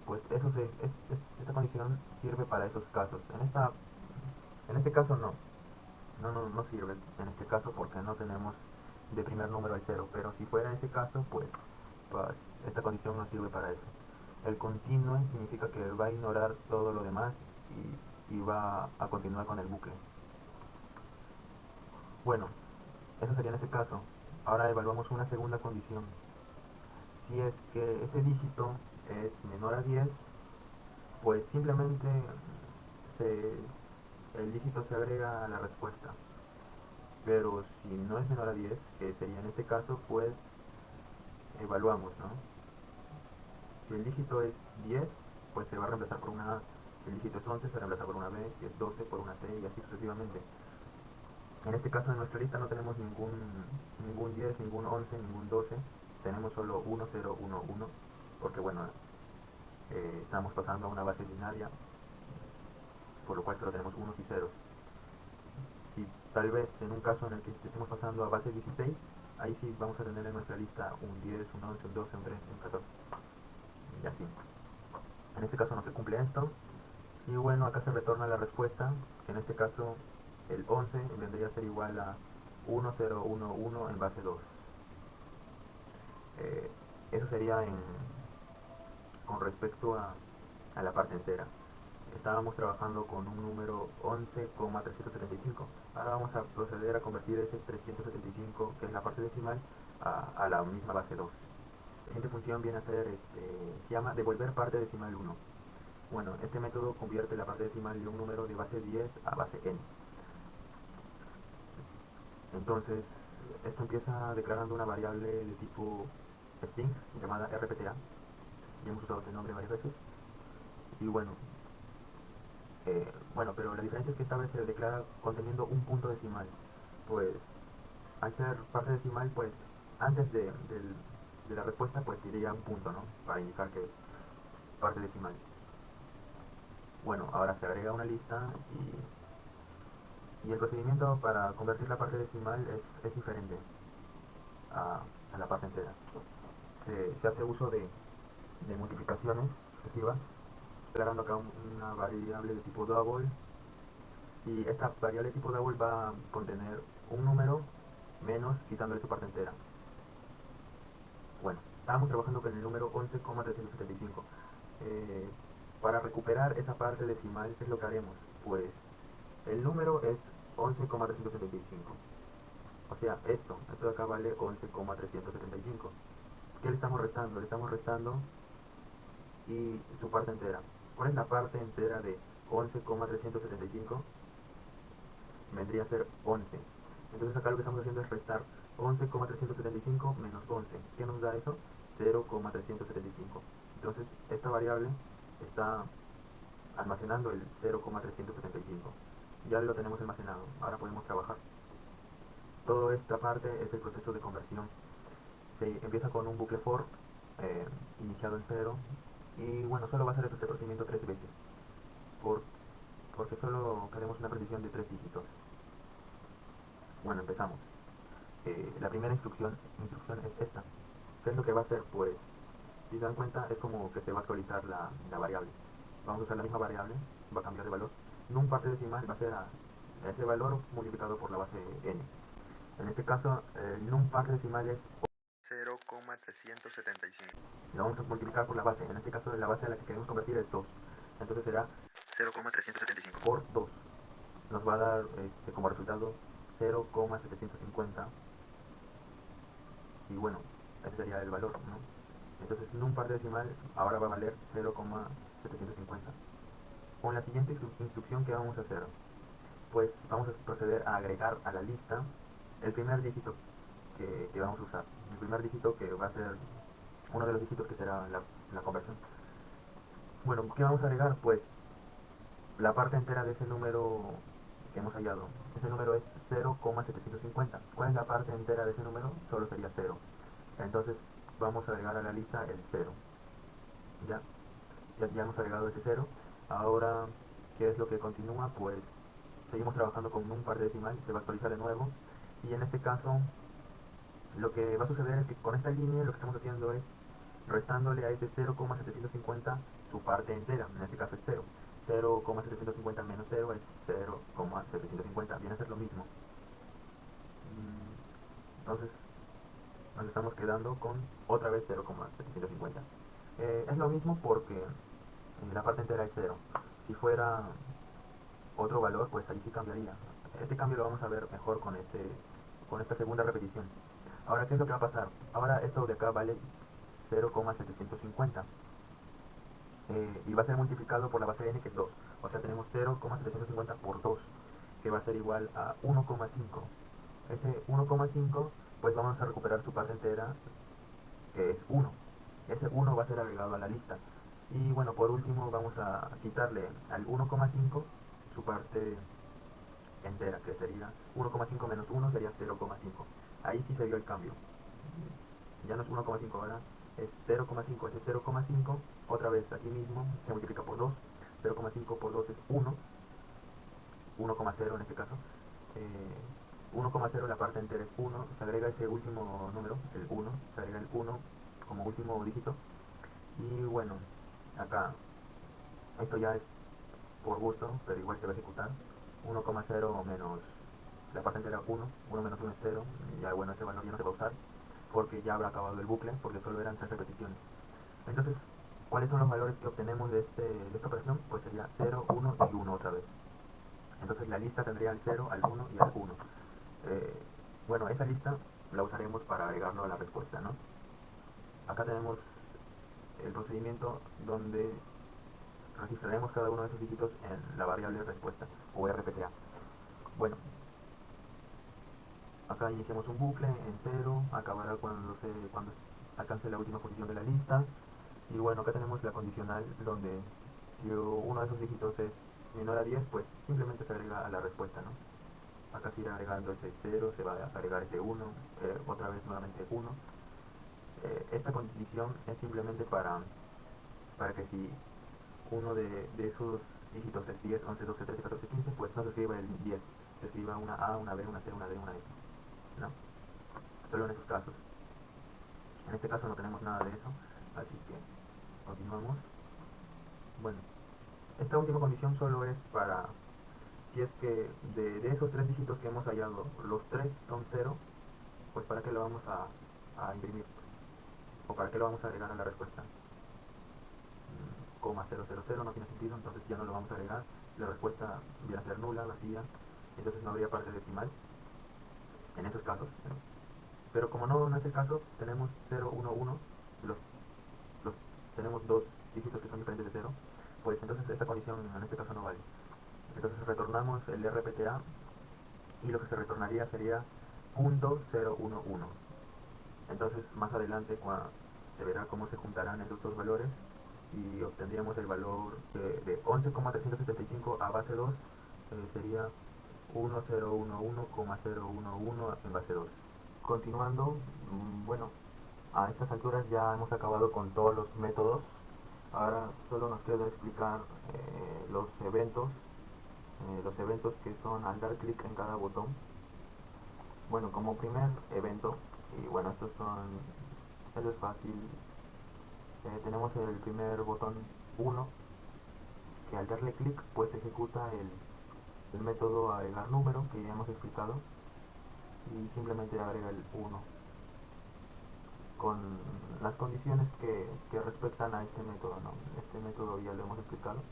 Pues esta condición sirve para esos casos. En este caso no sirve en este caso porque no tenemos de primer número el 0, pero si fuera ese caso, pues esta condición no sirve para eso. El continuo significa que va a ignorar todo lo demás y va a continuar con el bucle. Bueno, eso sería en ese caso. Ahora evaluamos una segunda condición. Si es que ese dígito es menor a 10, pues simplemente se, el dígito se agrega a la respuesta. Pero si no es menor a 10, que sería en este caso, pues evaluamos, ¿no? Si el dígito es 10, pues se va a reemplazar por una A. Si el dígito es 11, se reemplaza por una B. Si es 12, por una C y así sucesivamente. En este caso en nuestra lista no tenemos ningún 10, ningún 11, ningún 12. Tenemos solo 1, 0, 1, 1. Porque bueno, estamos pasando a una base binaria, por lo cual solo tenemos unos y ceros. Si tal vez en un caso en el que estemos pasando a base 16, ahí sí vamos a tener en nuestra lista un 10, un 11, un 12, un 13, un 14 y así. En este caso no se cumple esto y bueno, acá se retorna la respuesta, que en este caso el 11 vendría a ser igual a 1, 0, 1, 1 en base 2. Eh, Eso sería con respecto a la parte entera. Estábamos trabajando con un número 11,375. Ahora vamos a proceder a convertir ese 375, que es la parte decimal, a la misma base 2. La siguiente función viene a ser, se llama devolver parte decimal 1. Bueno, este método convierte la parte decimal de un número de base 10 a base n. Entonces, esto empieza declarando una variable de tipo string llamada RPTA. Ya hemos usado este nombre varias veces. Y bueno, pero la diferencia es que esta vez se declara conteniendo un punto decimal. Pues al ser parte decimal, pues antes de la respuesta, pues iría un punto, ¿no? Para indicar que es parte decimal. Bueno, ahora se agrega una lista y el procedimiento para convertir la parte decimal es diferente a la parte entera. Se hace uso de multiplicaciones sucesivas declarando acá una variable de tipo double, y esta variable de tipo double va a contener un número menos quitándole su parte entera. Bueno, estábamos trabajando con el número 11,375. Para recuperar esa parte decimal, ¿qué es lo que haremos? Pues el número es 11,375. O sea, esto de acá vale 11,375. ¿Qué le estamos restando? Le estamos restando y su parte entera. ¿Cuál es la parte entera de 11,375? Vendría a ser 11. Entonces acá lo que estamos haciendo es restar 11,375 menos 11. ¿Qué nos da eso? 0,375. Entonces esta variable está almacenando el 0,375. Ya lo tenemos almacenado. Ahora podemos trabajar. Toda esta parte es el proceso de conversión. Se empieza con un bucle for iniciado en 0, y bueno, solo va a hacer este procedimiento 3 veces por, porque solo queremos una precisión de 3 dígitos. Bueno, empezamos. La primera instrucción es esta. ¿Qué es lo que va a hacer? Pues, si se dan cuenta, es como que se va a actualizar la variable. Vamos a usar la misma variable, va a cambiar de valor. Num parte decimal va a ser a ese valor multiplicado por la base n. En este caso, el num parte decimal es 0,375. Lo vamos a multiplicar por la base. En este caso, la base a la que queremos convertir es 2. Entonces será 0,375 por 2. Nos va a dar como resultado 0,750. Y bueno, ese sería el valor, ¿no? Entonces, num parte decimal ahora va a valer 0,750. Con la siguiente instrucción, ¿qué vamos a hacer? Pues vamos a proceder a agregar a la lista el primer dígito que vamos a usar. El primer dígito que va a ser uno de los dígitos que será la conversión. Bueno, ¿qué vamos a agregar? Pues la parte entera de ese número que hemos hallado. Ese número es 0,750. ¿Cuál es la parte entera de ese número? Solo sería 0. Entonces vamos a agregar a la lista el 0. Ya hemos agregado ese 0. Ahora, ¿qué es lo que continúa? Pues seguimos trabajando con un par de decimal, se va a actualizar de nuevo. Y en este caso, lo que va a suceder es que con esta línea lo que estamos haciendo es restándole a ese 0,750 su parte entera, en este caso es 0. 0,750 menos 0 es 0,750, viene a ser lo mismo. Entonces nos estamos quedando con otra vez 0,750. Es lo mismo porque la parte entera es 0. Si fuera otro valor, pues ahí sí cambiaría. Este cambio lo vamos a ver mejor con esta segunda repetición. Ahora, ¿qué es lo que va a pasar? Ahora esto de acá vale 0,750 y va a ser multiplicado por la base n, que es 2. O sea, tenemos 0,750 por 2, que va a ser igual a 1,5. Ese 1,5, pues vamos a recuperar su parte entera, que es 1. Ese 1 va a ser agregado a la lista. Y bueno, por último vamos a quitarle al 1,5 su parte entera, que sería 1,5 menos 1 sería 0,5. Ahí sí se vio el cambio. Ya no es 1,5 ahora, es 0,5. Ese 0,5, otra vez aquí mismo, se multiplica por 2. 0,5 por 2 es 1. 1,0 en este caso. 1,0, la parte entera es 1. Se agrega ese último número, el 1. Se agrega el 1 como último dígito. Y bueno, acá, esto ya es por gusto, pero igual se va a ejecutar. 1,0 menos la parte entera 1, 1 menos 1 es 0, ya bueno, ese valor ya no se va a usar porque ya habrá acabado el bucle, porque solo eran 3 repeticiones. Entonces, ¿cuáles son los valores que obtenemos de esta operación? Pues sería 0, 1 y 1 otra vez. Entonces la lista tendría el 0, al 1 y al 1. Bueno, esa lista la usaremos para agregarlo a la respuesta, ¿no? Acá tenemos el procedimiento donde registraremos cada uno de esos dígitos en la variable respuesta o RPTA. Bueno, acá iniciamos un bucle en 0, acabará cuando alcance la última posición de la lista. Y bueno, acá tenemos la condicional donde si uno de esos dígitos es menor a 10, pues simplemente se agrega a la respuesta, ¿no? Acá se irá agregando ese 0, se va a agregar ese 1, otra vez nuevamente 1. Esta condición es simplemente para que si uno de esos dígitos es 10, 11, 12, 13, 14, 15, pues no se escriba el 10, se escriba una A, una B, una C, una D, una F, ¿no? Solo en esos casos. En este caso no tenemos nada de eso, así que continuamos. Bueno, Esta última condición solo es para si es que de esos tres dígitos que hemos hallado, los tres son cero, pues ¿para qué lo vamos a imprimir? ¿O para qué lo vamos a agregar a la respuesta? Coma 000 no tiene sentido, entonces ya no lo vamos a agregar. La respuesta viene a ser nula, vacía, entonces no habría parte decimal en esos casos. Pero como no es el caso, tenemos 0, 1, 1, los, los, tenemos dos dígitos que son diferentes de 0, pues entonces esta condición en este caso no vale. Entonces retornamos el RPTA y lo que se retornaría sería .011. Entonces más adelante se verá cómo se juntarán esos dos valores y obtendríamos el valor de 11,375 a base 2, sería 1011,011 en base 2. Continuando, bueno, a estas alturas ya hemos acabado con todos los métodos. Ahora solo nos queda explicar los eventos que son al dar clic en cada botón. Bueno, como primer evento, y bueno, eso es fácil, tenemos el primer botón 1, que al darle clic pues ejecuta el método agregar número que ya hemos explicado y simplemente agrega el 1 con las condiciones que respectan a este método, ¿no? Este método ya lo hemos explicado.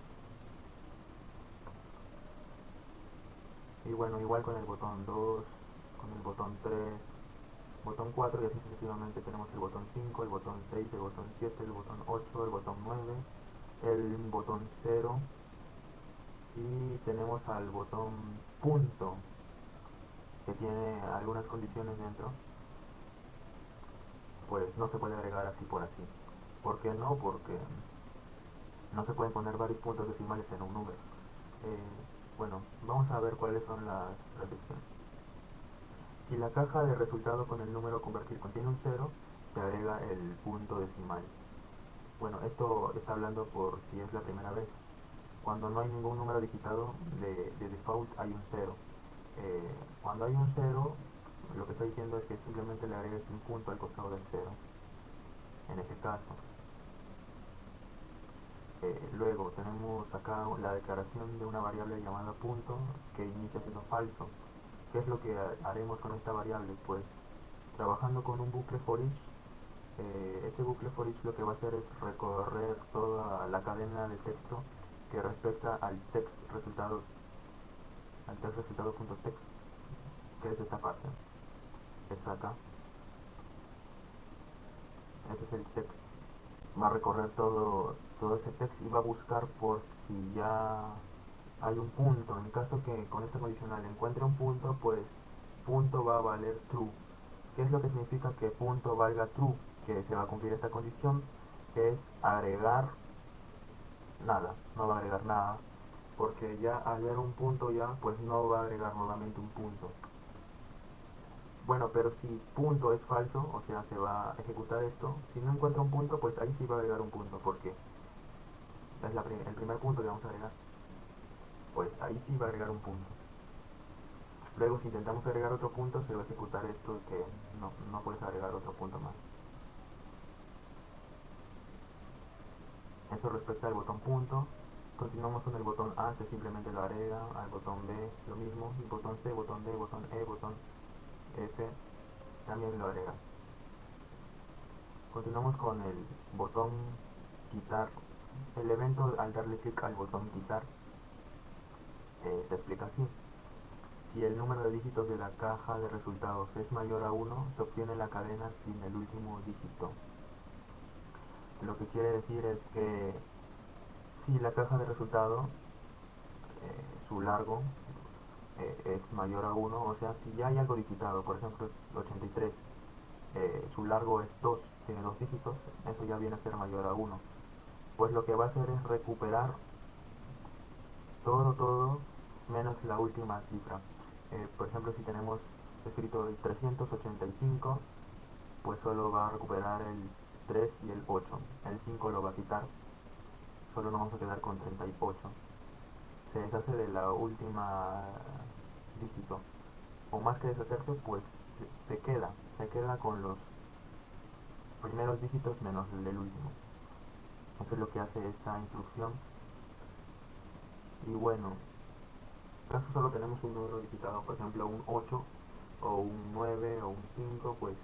Y bueno, igual con el botón 2, con el botón 3, botón 4 y así sucesivamente tenemos el botón 5, el botón 6, el botón 7, el botón 8, el botón 9, el botón 0 y tenemos al botón punto que tiene algunas condiciones dentro, pues no se puede agregar así por así. ¿Por qué no? Porque no se pueden poner varios puntos decimales en un número. Bueno, vamos a ver cuáles son las restricciones. Si la caja de resultado con el número a convertir contiene un 0, se agrega el punto decimal. Bueno, esto está hablando por si es la primera vez. Cuando no hay ningún número digitado, de default hay un 0. Cuando hay un 0, lo que está diciendo es que simplemente le agregues un punto al costado del 0. En ese caso. Luego tenemos acá la declaración de una variable llamada punto que inicia siendo falso. ¿Qué es lo que haremos con esta variable? Pues trabajando con un bucle for each, este bucle for each lo que va a hacer es recorrer toda la cadena de texto que respecta al text resultado.text, que es esta parte, esta acá, este es el text. Va a recorrer todo ese text y va a buscar por si ya hay un punto. En caso que con esta condicional encuentre un punto, pues punto va a valer true. ¿Qué es lo que significa que punto valga true? Que se va a cumplir esta condición, que es agregar nada, no va a agregar nada, porque ya al ver un punto ya, pues no va a agregar nuevamente un punto. Bueno, pero si punto es falso, o sea, se va a ejecutar esto, si no encuentra un punto, pues ahí sí va a agregar un punto, porque es el primer punto que vamos a agregar, pues ahí sí va a agregar un punto. Luego si intentamos agregar otro punto, se va a ejecutar esto que no puedes agregar otro punto más. Eso respecta al botón punto. Continuamos con el botón A, que simplemente lo agrega, al botón B lo mismo, y botón C, botón D, botón E, botón F también lo agrega. Continuamos con el botón quitar. El evento al darle clic al botón quitar se explica así. Si el número de dígitos de la caja de resultados es mayor a 1, se obtiene la cadena sin el último dígito. Lo que quiere decir es que si la caja de resultado, su largo, es mayor a 1, o sea, si ya hay algo digitado, por ejemplo 83, su largo es 2, tiene dos dígitos, eso ya viene a ser mayor a 1. Pues lo que va a hacer es recuperar todo menos la última cifra. Por ejemplo, si tenemos escrito el 385, pues solo va a recuperar el 3 y el 8. El 5 lo va a quitar, solo nos vamos a quedar con 38. Se deshace de la última dígito, o más que deshacerse, pues se queda con los primeros dígitos menos el del último. Eso es lo que hace esta instrucción. Y bueno, en caso solo tenemos un número digitado, por ejemplo un 8 o un 9 o un 5, pues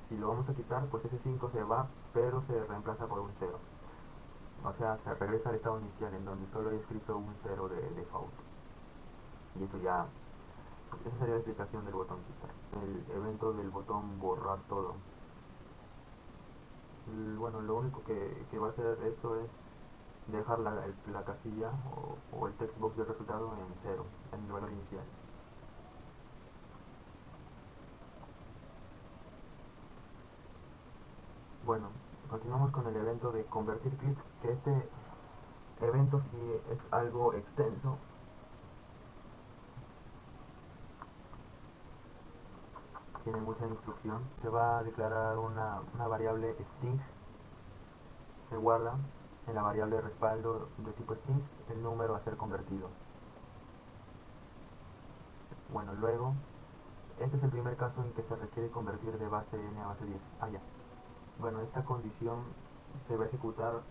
si lo vamos a quitar, pues ese 5 se va, pero se reemplaza por un 0. O sea, se regresa al estado inicial en donde solo hay escrito un 0 de default. Y eso ya, pues esa sería la explicación del botón quitar. El evento del botón borrar todo. Bueno, lo único que va a hacer esto es dejar la casilla o el textbox del resultado en 0, en el valor inicial. Bueno, continuamos con el evento de convertir clip, que este evento sí es algo extenso. Tiene mucha instrucción. Se va a declarar una variable string, se guarda en la variable respaldo de tipo string el número a ser convertido. Bueno, luego, este es el primer caso en que se requiere convertir de base n a base 10. Ah, ya. Bueno, esta condición se va a ejecutar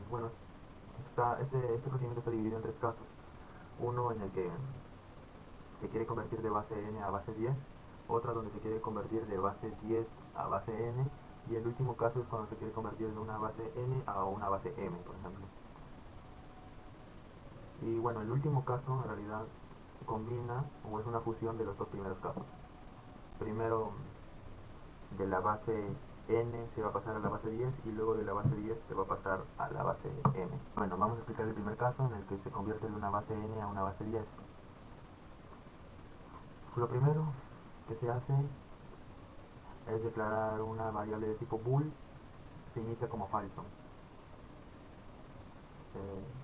bueno, este procedimiento está dividido en tres casos. Uno en el que se quiere convertir de base n a base 10, otra donde se quiere convertir de base 10 a base n, y el último caso es cuando se quiere convertir de una base n a una base m, por ejemplo. Y bueno, el último caso en realidad combina o es una fusión de los dos primeros casos. Primero, de la base n se va a pasar a la base 10 y luego de la base 10 se va a pasar a la base m. Bueno, vamos a explicar el primer caso en el que se convierte de una base n a una base 10. Lo primero que se hace es declarar una variable de tipo bool, se inicia como falso.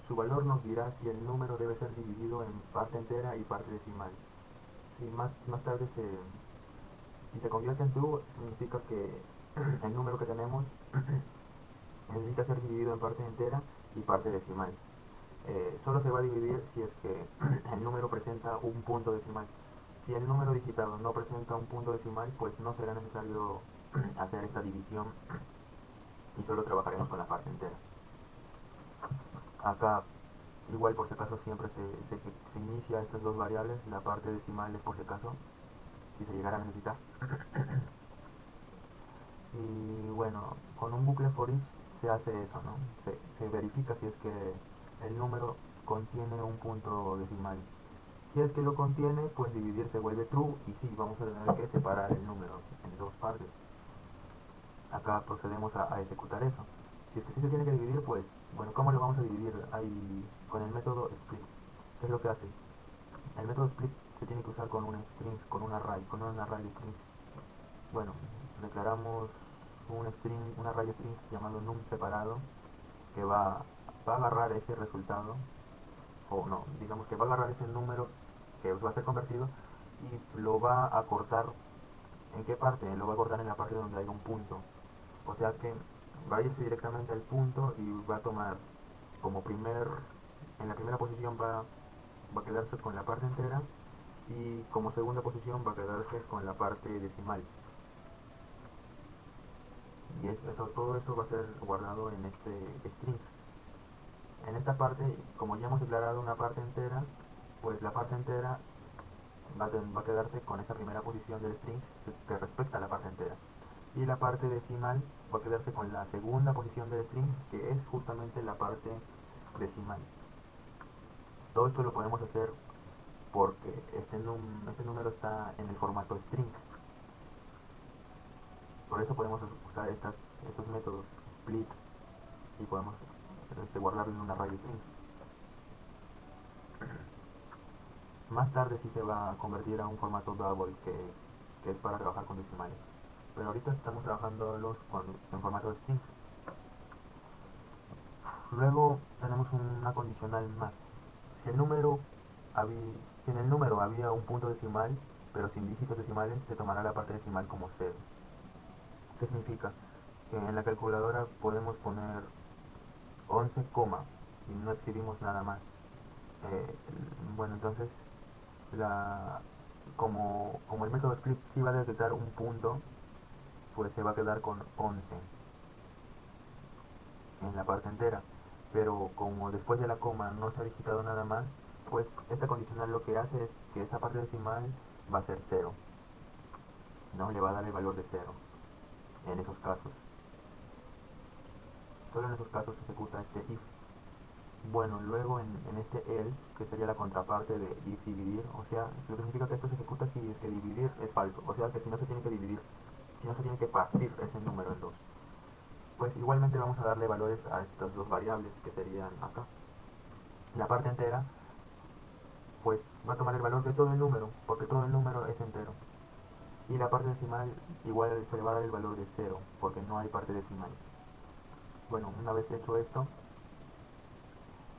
Su valor nos dirá si el número debe ser dividido en parte entera y parte decimal. Si más tarde si se convierte en true, significa que el número que tenemos necesita ser dividido en parte entera y parte decimal. Solo se va a dividir si es que el número presenta un punto decimal. Si el número digitado no presenta un punto decimal, pues no será necesario hacer esta división y solo trabajaremos con la parte entera. Acá, igual por si acaso, siempre se inicia estas dos variables, la parte decimal es por si acaso, si se llegara a necesitar. Y bueno, con un bucle for each se hace eso, ¿no? Se verifica si es que el número contiene un punto decimal. Si es que lo contiene, pues dividir se vuelve true y sí, vamos a tener que separar el número en dos partes. Acá procedemos a ejecutar eso. Si es que sí se tiene que dividir, pues, bueno, ¿cómo lo vamos a dividir? Ahí, con el método split. ¿Qué es lo que hace? El método split se tiene que usar con un string, con un array de strings. Bueno, declaramos un array string llamado num separado que va a agarrar ese resultado, o no, digamos que va a agarrar ese número que va a ser convertido y lo va a cortar. ¿En qué parte? Lo va a cortar en la parte donde hay un punto. O sea que va a irse directamente al punto y va a tomar como en la primera posición va a quedarse con la parte entera y como segunda posición va a quedarse con la parte decimal. Y todo eso va a ser guardado en este string. En esta parte, como ya hemos declarado una parte entera, pues la parte entera va a quedarse con esa primera posición del string que respecta a la parte entera. Y la parte decimal va a quedarse con la segunda posición del string, que es justamente la parte decimal. Todo esto lo podemos hacer porque este número está en el formato string. Por eso podemos usar estos métodos split y podemos guardarlo en un array de strings. Más tarde sí se va a convertir a un formato double que es para trabajar con decimales. Pero ahorita estamos trabajando en formato de string. Luego tenemos una condicional más. Si, el número si en el número había un punto decimal, pero sin dígitos decimales, se tomará la parte decimal como 0. ¿Qué significa? Que en la calculadora podemos poner 11, y no escribimos nada más. Eh, bueno, entonces, como el método script sí va a detectar un punto, pues se va a quedar con 11 en la parte entera. pero como después de la coma no se ha digitado nada más, pues esta condicional lo que hace es que esa parte decimal va a ser cero, ¿no? Le va a dar el valor de cero en esos casos. Solo en esos casos se ejecuta este if. Bueno, luego en este else, que sería la contraparte de if dividir, o sea, lo que significa que esto se ejecuta si es que dividir es falso, o sea que si no se tiene que dividir, si no se tiene que partir ese número en dos. Pues igualmente vamos a darle valores a estas dos variables que serían acá. La parte entera pues va a tomar el valor de todo el número, porque todo el número es entero. Y la parte decimal igual se le va a dar el valor de cero, porque no hay parte decimal. Bueno, una vez hecho esto,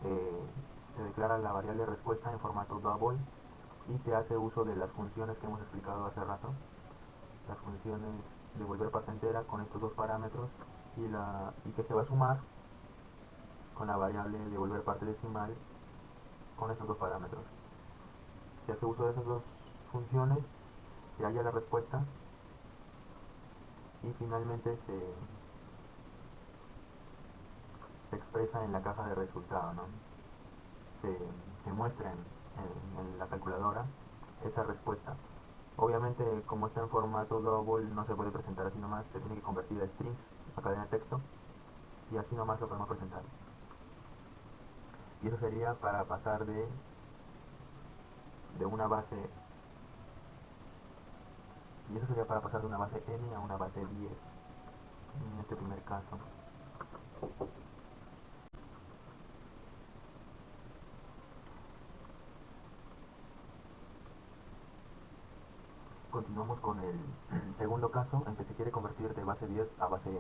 eh, se declara la variable respuesta en formato double y se hace uso de las funciones que hemos explicado hace rato. Las funciones de volver parte entera con estos dos parámetros y que se va a sumar con la variable de volver parte decimal con estos dos parámetros. Se hace uso de esas dos funciones, se halla la respuesta y finalmente se expresa en la caja de resultado, ¿no? se, se muestra en la calculadora esa respuesta. Obviamente, como está en formato double, no se puede presentar así nomás, se tiene que convertir a string, a cadena de texto, y así nomás lo podemos presentar. Y eso sería para pasar de una base, y eso sería para pasar de una base n a una base 10, en este primer caso. Continuamos con el segundo caso en que se quiere convertir de base 10 a base n.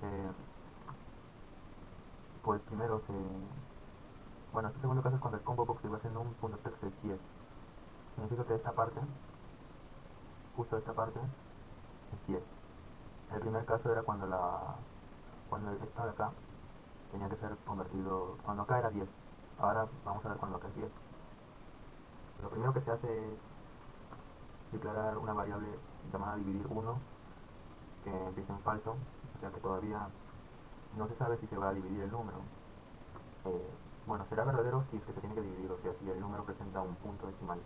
Eh, pues primero bueno, este segundo caso es cuando el combo box de base num.text es 10. Significa que esta parte, justo esta parte, es 10. El primer caso era cuando esto de acá tenía que ser convertido, cuando acá era 10. Ahora vamos a ver cuando acá es 10. Lo primero que se hace es declarar una variable llamada dividir 1 que empiece en falso, o sea que todavía no se sabe si se va a dividir el número. Eh, bueno, será verdadero si es que se tiene que dividir, o sea, si el número presenta un punto decimal.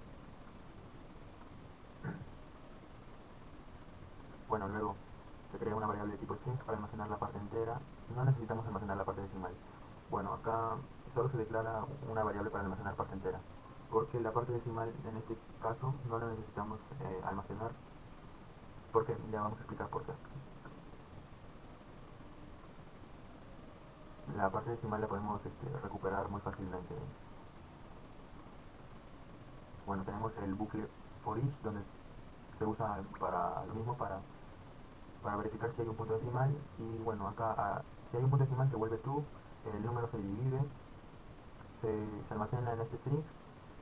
Bueno, luego se crea una variable de tipo string para almacenar la parte entera. No necesitamos almacenar la parte decimal. Bueno, acá solo se declara una variable para almacenar parte entera, porque la parte decimal en este caso no la necesitamos almacenar, porque ya vamos a explicar por qué. La parte decimal la podemos recuperar muy fácilmente. Bueno, tenemos el bucle for each, donde se usa para lo mismo, para verificar si hay un punto decimal. Y bueno, acá si hay un punto decimal se vuelve true, el número se divide, se almacena en este string,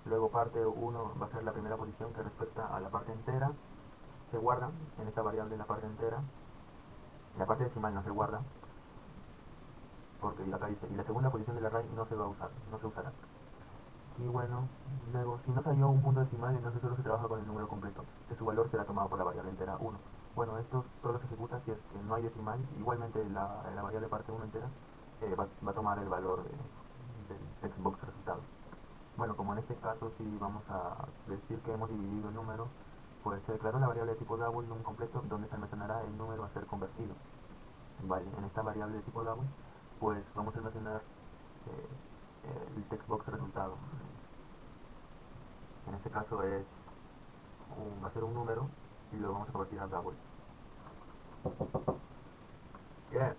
luego parte 1 va a ser la primera posición que respecta a la parte entera, se guarda en esta variable la parte entera, la parte decimal no se guarda, porque acá dice, y la segunda posición del array no se va a usar, no se usará. Y bueno, luego, si no salió un punto decimal, entonces solo se trabaja con el número completo, que su valor será tomado por la variable entera 1. Bueno, esto solo se ejecuta si es que no hay decimal, igualmente la variable parte 1 entera va a tomar el valor del textbox resultado. Bueno, como en este caso sí vamos a decir que hemos dividido el número, pues se declaró la variable de tipo double num completo, donde se almacenará el número a ser convertido. Vale, en esta variable de tipo double, pues vamos a almacenar el textbox resultado. En este caso va a ser un número y lo vamos a convertir a double. ¿Qué?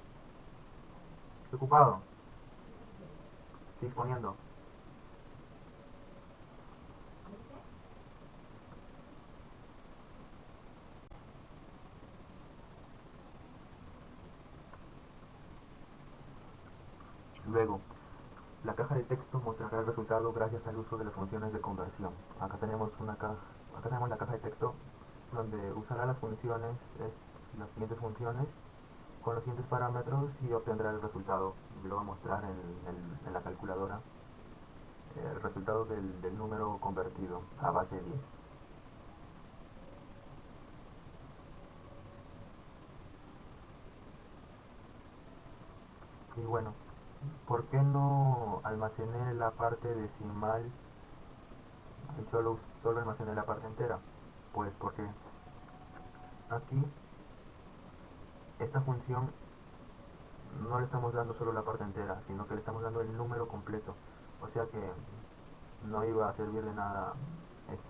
Estoy ocupado. Estoy exponiendo. Luego, la caja de texto mostrará el resultado gracias al uso de las funciones de conversión. Acá tenemos la caja de texto donde usará las funciones, las siguientes funciones con los siguientes parámetros y obtendrá el resultado. Lo va a mostrar en la calculadora el resultado del número convertido a base 10. Y bueno, ¿Por qué no almacené la parte decimal y solo almacené la parte entera? Pues porque aquí esta función no le estamos dando solo la parte entera, sino que le estamos dando el número completo. O sea que no iba a servir de nada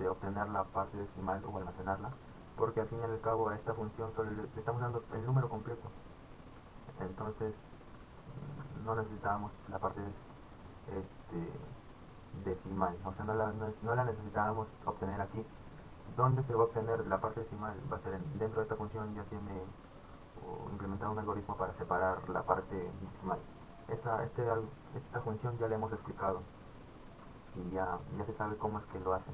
obtener la parte decimal o almacenarla, porque al fin y al cabo a esta función solo le estamos dando el número completo. Entonces no necesitábamos la parte decimal, o sea, no la necesitábamos obtener aquí. ¿Dónde se va a obtener la parte decimal? Va a ser dentro de esta función, ya tiene implementado un algoritmo para separar la parte decimal. Esta función ya la hemos explicado y ya se sabe cómo es que lo hacen.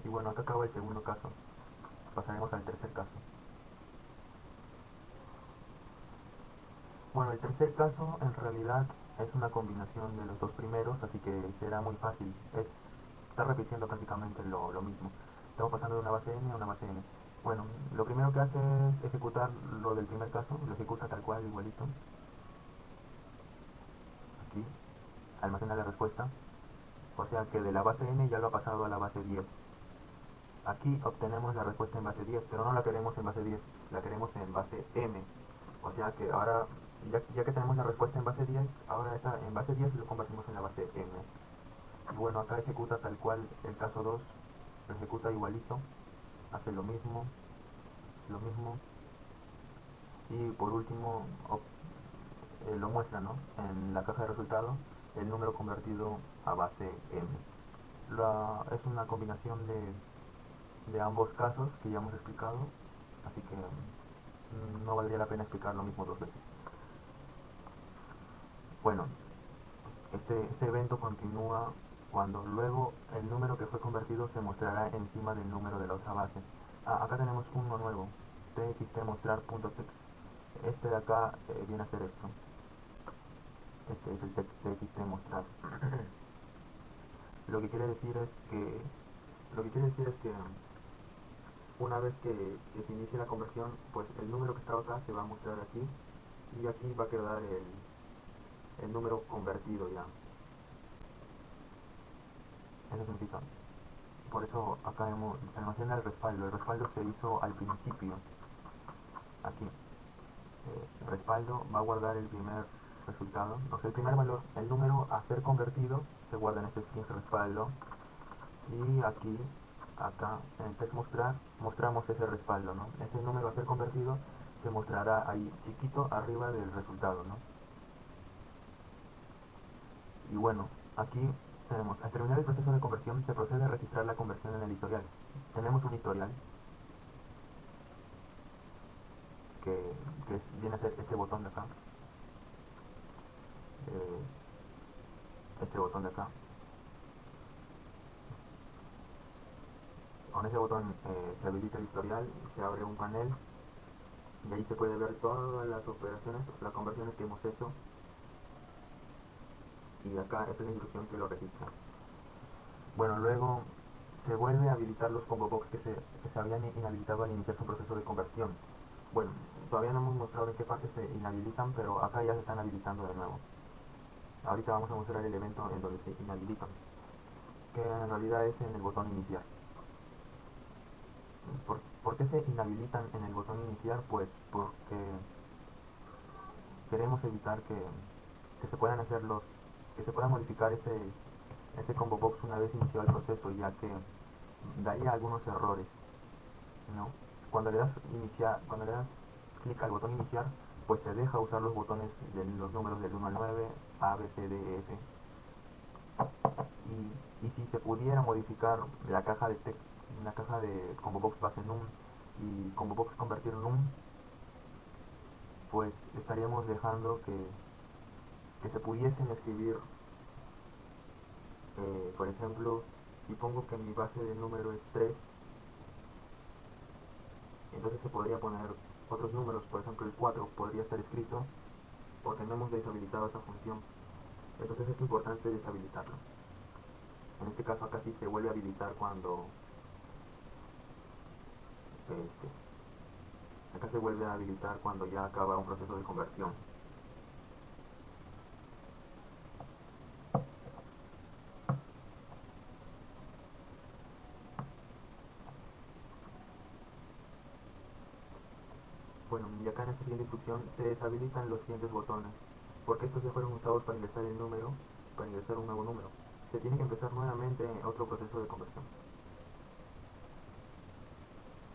Y bueno, acá acaba el segundo caso. Pasaremos al tercer caso. Bueno, el tercer caso en realidad es una combinación de los dos primeros, así que será muy fácil. Está repitiendo prácticamente lo mismo. Estamos pasando de una base n a una base m. Bueno, lo primero que hace es ejecutar lo del primer caso, lo ejecuta tal cual, igualito. Aquí, almacena la respuesta. O sea que de la base n ya lo ha pasado a la base 10. Aquí obtenemos la respuesta en base 10, pero no la queremos en base 10, la queremos en base m. O sea que ahora, ya que tenemos la respuesta en base 10, ahora esa en base 10 lo convertimos en la base m. Y bueno, acá ejecuta tal cual el caso 2, lo ejecuta igualito, hace lo mismo, y por último lo muestra, ¿no? En la caja de resultados el número convertido a base m. Es una combinación de ambos casos que ya hemos explicado, así que no valdría la pena explicar lo mismo dos veces. Bueno, este evento continúa cuando luego el número que fue convertido se mostrará encima del número de la otra base. Acá tenemos uno nuevo, txtmostrar.text. Este de acá viene a ser esto. Este es el txtmostrar. Lo que quiere decir es que una vez que se inicie la conversión, pues el número que estaba acá se va a mostrar aquí y aquí va a quedar el número convertido ya. Eso significa. Por eso acá se almacena el respaldo. El respaldo se hizo al principio. Aquí. El respaldo va a guardar el primer resultado. O sea, el primer valor, el número a ser convertido, se guarda en este string respaldo. Y aquí, acá, en el text mostrar, mostramos ese respaldo, ¿no? Ese número a ser convertido se mostrará ahí chiquito arriba del resultado, ¿no? Y bueno, aquí tenemos, al terminar el proceso de conversión, se procede a registrar la conversión en el historial. Tenemos un historial viene a ser este botón de acá, eh, este botón de acá. Con ese botón se habilita el historial, se abre un panel y ahí se puede ver todas las operaciones, las conversiones que hemos hecho. Y acá esta es la instrucción que lo registra. Bueno, luego se vuelve a habilitar los combo box que se habían inhabilitado al iniciarse un proceso de conversión. Bueno, todavía no hemos mostrado en qué parte se inhabilitan, pero acá ya se están habilitando de nuevo. Ahorita vamos a mostrar el evento en donde se inhabilitan, que en realidad es en el botón iniciar. ¿Por qué se inhabilitan en el botón iniciar? Pues porque queremos evitar que se puedan que se pueda modificar ese combo box una vez iniciado el proceso, ya que daría algunos errores, ¿no? Cuando le das clic al botón iniciar, pues te deja usar los botones de los números del 1 al 9, A, B, C, D, E, F. Y si se pudiera modificar la caja de combo box base num y combo box convertir num, pues estaríamos dejando que se pudiesen escribir, por ejemplo, si pongo que mi base de número es 3, entonces se podría poner otros números, por ejemplo el 4 podría estar escrito porque no hemos deshabilitado esa función. Entonces es importante deshabilitarlo. En este caso acá sí se vuelve a habilitar acá se vuelve a habilitar cuando ya acaba un proceso de conversión. y acá en esta siguiente instrucción se deshabilitan los siguientes botones, porque estos ya fueron usados para ingresar el número, para ingresar un nuevo número. Se tiene que empezar nuevamente otro proceso de conversión.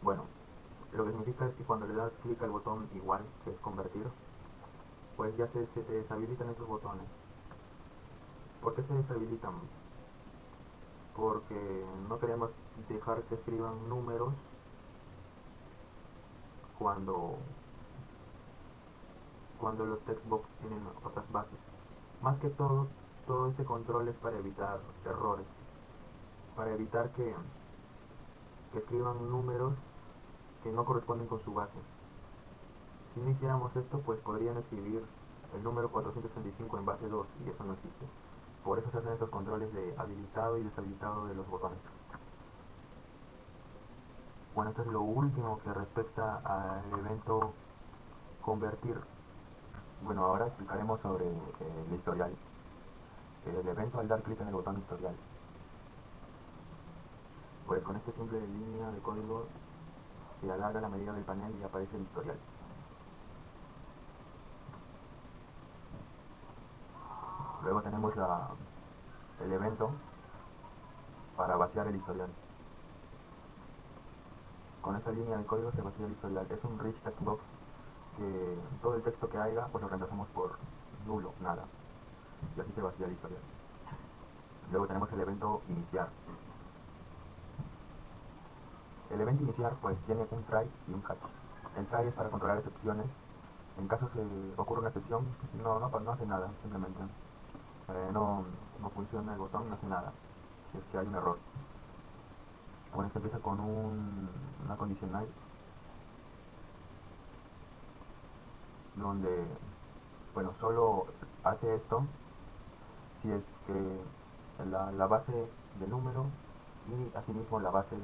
Bueno, lo que significa es que cuando le das clic al botón igual, que es convertir, pues ya se te deshabilitan estos botones. ¿Por qué se deshabilitan? Porque no queremos dejar que escriban números cuando, cuando los textbox tienen otras bases. Más que todo este control es para evitar errores, para evitar que escriban números que no corresponden con su base. Si no hiciéramos esto, pues podrían escribir el número 435 en base 2 y eso no existe. Por eso se hacen estos controles de habilitado y deshabilitado de los botones. Bueno, esto es lo último que respecta al evento convertir. Bueno, ahora explicaremos sobre el historial. El evento al dar clic en el botón historial. Pues con esta simple línea de código se alarga la medida del panel y aparece el historial. Luego tenemos el evento para vaciar el historial. Con esta línea de código se vacía el historial. Es un rich text box que todo el texto que haya pues lo reemplazamos por nulo, nada. Y así se vacía el historial. Luego tenemos el evento iniciar. El evento iniciar pues tiene un try y un catch. El try es para controlar excepciones. En caso se ocurre una excepción, no hace nada, simplemente. No funciona el botón, no hace nada. Si es que hay un error. Bueno, esto empieza con una condicional donde, bueno, solo hace esto si es que la base de número y asimismo la base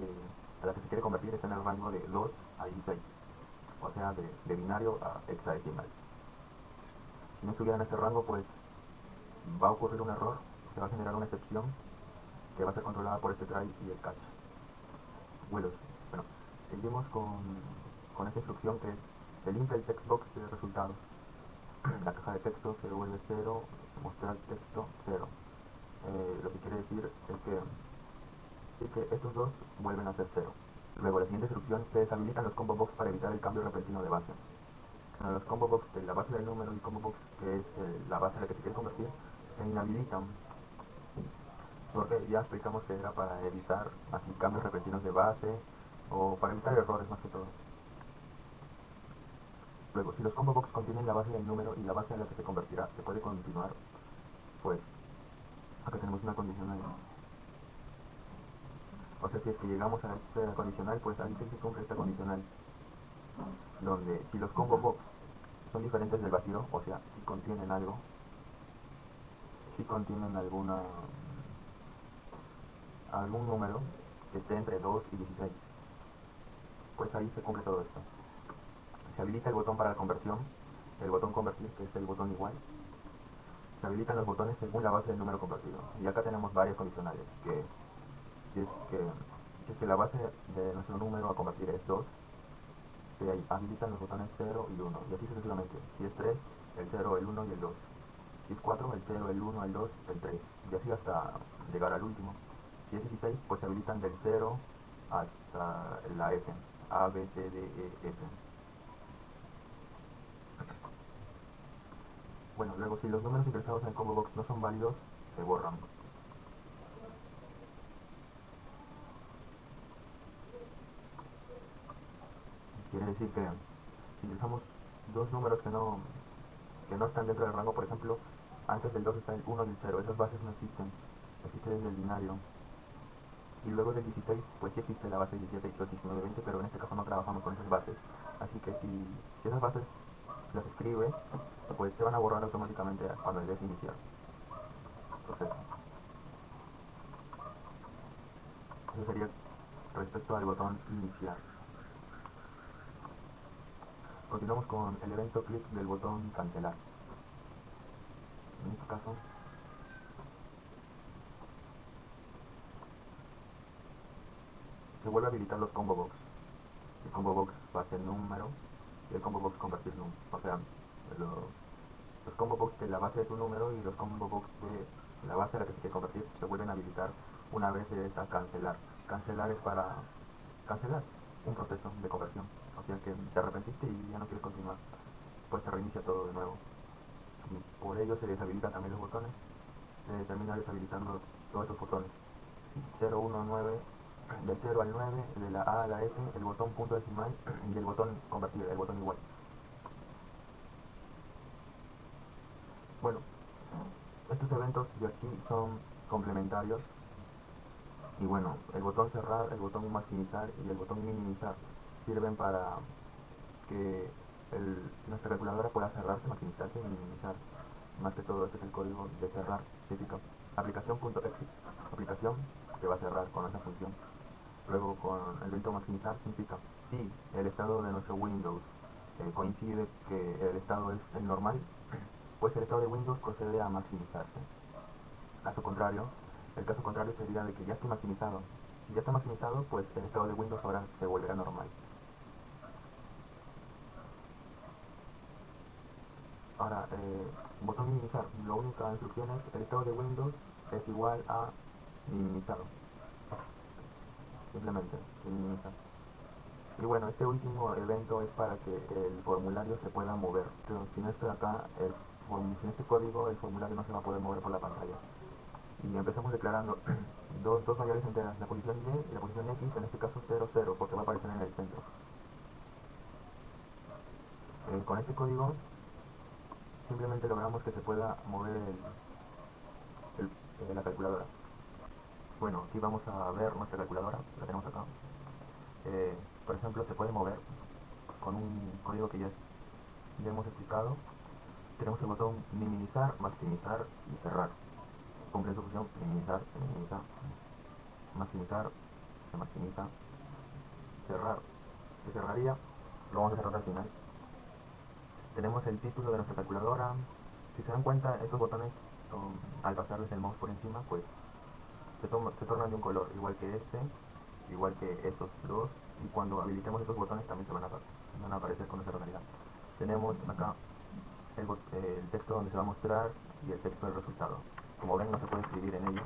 a la que se quiere convertir está en el rango de 2 a 16, o sea, de binario a hexadecimal. Si no estuviera en este rango, pues va a ocurrir un error, se va a generar una excepción que va a ser controlada por este try y el catch. Bueno, seguimos con esta instrucción que es, se limpia el textbox de resultados. La caja de texto se devuelve 0, mostrar texto 0. Lo que quiere decir es que estos dos vuelven a ser 0. Luego, la siguiente instrucción, se deshabilitan los combo box para evitar el cambio repentino de base. Los combo box de la base del número y combo box que es la base a la que se quiere convertir, se inhabilitan porque ya explicamos que era para evitar así cambios repentinos de base o para evitar errores más que todo. Luego, si los combo box contienen la base del número y la base a la que se convertirá se puede continuar, pues acá tenemos una condicional. O sea, si es que llegamos a esta condicional, pues ahí se cumple esta condicional, donde si los combo box son diferentes del vacío, o sea, si contienen algo, si contienen algún número que esté entre 2 y 16, pues ahí se cumple todo esto. Se habilita el botón para la conversión, el botón convertir, que es el botón igual. Se habilitan los botones según la base del número convertido. Y acá tenemos varias condicionales, que si es que, si es que la base de nuestro número a convertir es 2, se habilitan los botones 0 y 1, y así sucesivamente. Si es 3, el 0, el 1 y el 2. Si es 4, el 0, el 1, el 2, el 3, y así hasta llegar al último. Si es 16, pues se habilitan del 0 hasta la F, A, B, C, D, E, F. Bueno, luego si los números ingresados en el combo box no son válidos, se borran. Quiere decir que si ingresamos dos números que no están dentro del rango, por ejemplo, antes del 2 está el 1 y el 0, esas bases no existen, existe desde el binario. Y luego del 16, pues sí existe la base 17, 18, 19, 20, pero en este caso no trabajamos con esas bases. Así que si esas bases las escribes, pues se van a borrar automáticamente cuando le des iniciar. Entonces, eso sería respecto al botón iniciar. Continuamos con el evento clic del botón cancelar. En este caso, se vuelve a habilitar los combo box. El combo box base número y el combo box convertir número. O sea, los combo box de la base de tu número y los combo box de la base a la que se quiere convertir se vuelven a habilitar una vez le des a cancelar. Cancelar es para cancelar un proceso de conversión. O sea que te arrepentiste y ya no quieres continuar. Pues se reinicia todo de nuevo. Y por ello se deshabilitan también los botones. Se termina deshabilitando todos estos botones. 0, 1, 9, del 0 al 9, de la A a la F, el botón punto decimal y el botón convertir, el botón igual. Bueno, estos eventos de aquí son complementarios y bueno, el botón cerrar, el botón maximizar y el botón minimizar sirven para que nuestra calculadora pueda cerrarse, maximizarse y minimizar. Más que todo, este es el código de cerrar, típico. Aplicación.exit, aplicación que va a cerrar con esa función. Luego con el evento maximizar significa si el estado de nuestro Windows coincide que el estado es el normal, pues el estado de Windows procede a maximizarse. Caso contrario, el caso contrario sería de que ya esté maximizado. Si ya está maximizado, pues el estado de Windows ahora se volverá normal. Ahora, botón minimizar. La única instrucción es el estado de Windows es igual a minimizado. Simplemente se minimiza. Y bueno, este último evento es para que el formulario se pueda mover. Pero sin esto de acá, sin este código, el formulario no se va a poder mover por la pantalla. Y empezamos declarando dos variables enteras, la posición Y y la posición X, en este caso 0, 0, porque va a aparecer en el centro. Con este código simplemente logramos que se pueda mover la calculadora. Bueno, aquí vamos a ver nuestra calculadora, la tenemos acá. Por ejemplo, se puede mover con un código que ya hemos explicado. Tenemos el botón minimizar, maximizar y cerrar. Cumple su función, minimizar, se minimiza, maximizar, se maximiza, cerrar, se cerraría, lo vamos a cerrar al final. Tenemos el título de nuestra calculadora. Si se dan cuenta, estos botones, al pasarles el mouse por encima, pues se tornan de un color, igual que este, igual que estos dos, y cuando habilitemos estos botones también van a aparecer con esa tonalidad. Tenemos acá el texto donde se va a mostrar y el texto del resultado. Como ven, no se puede escribir en ello.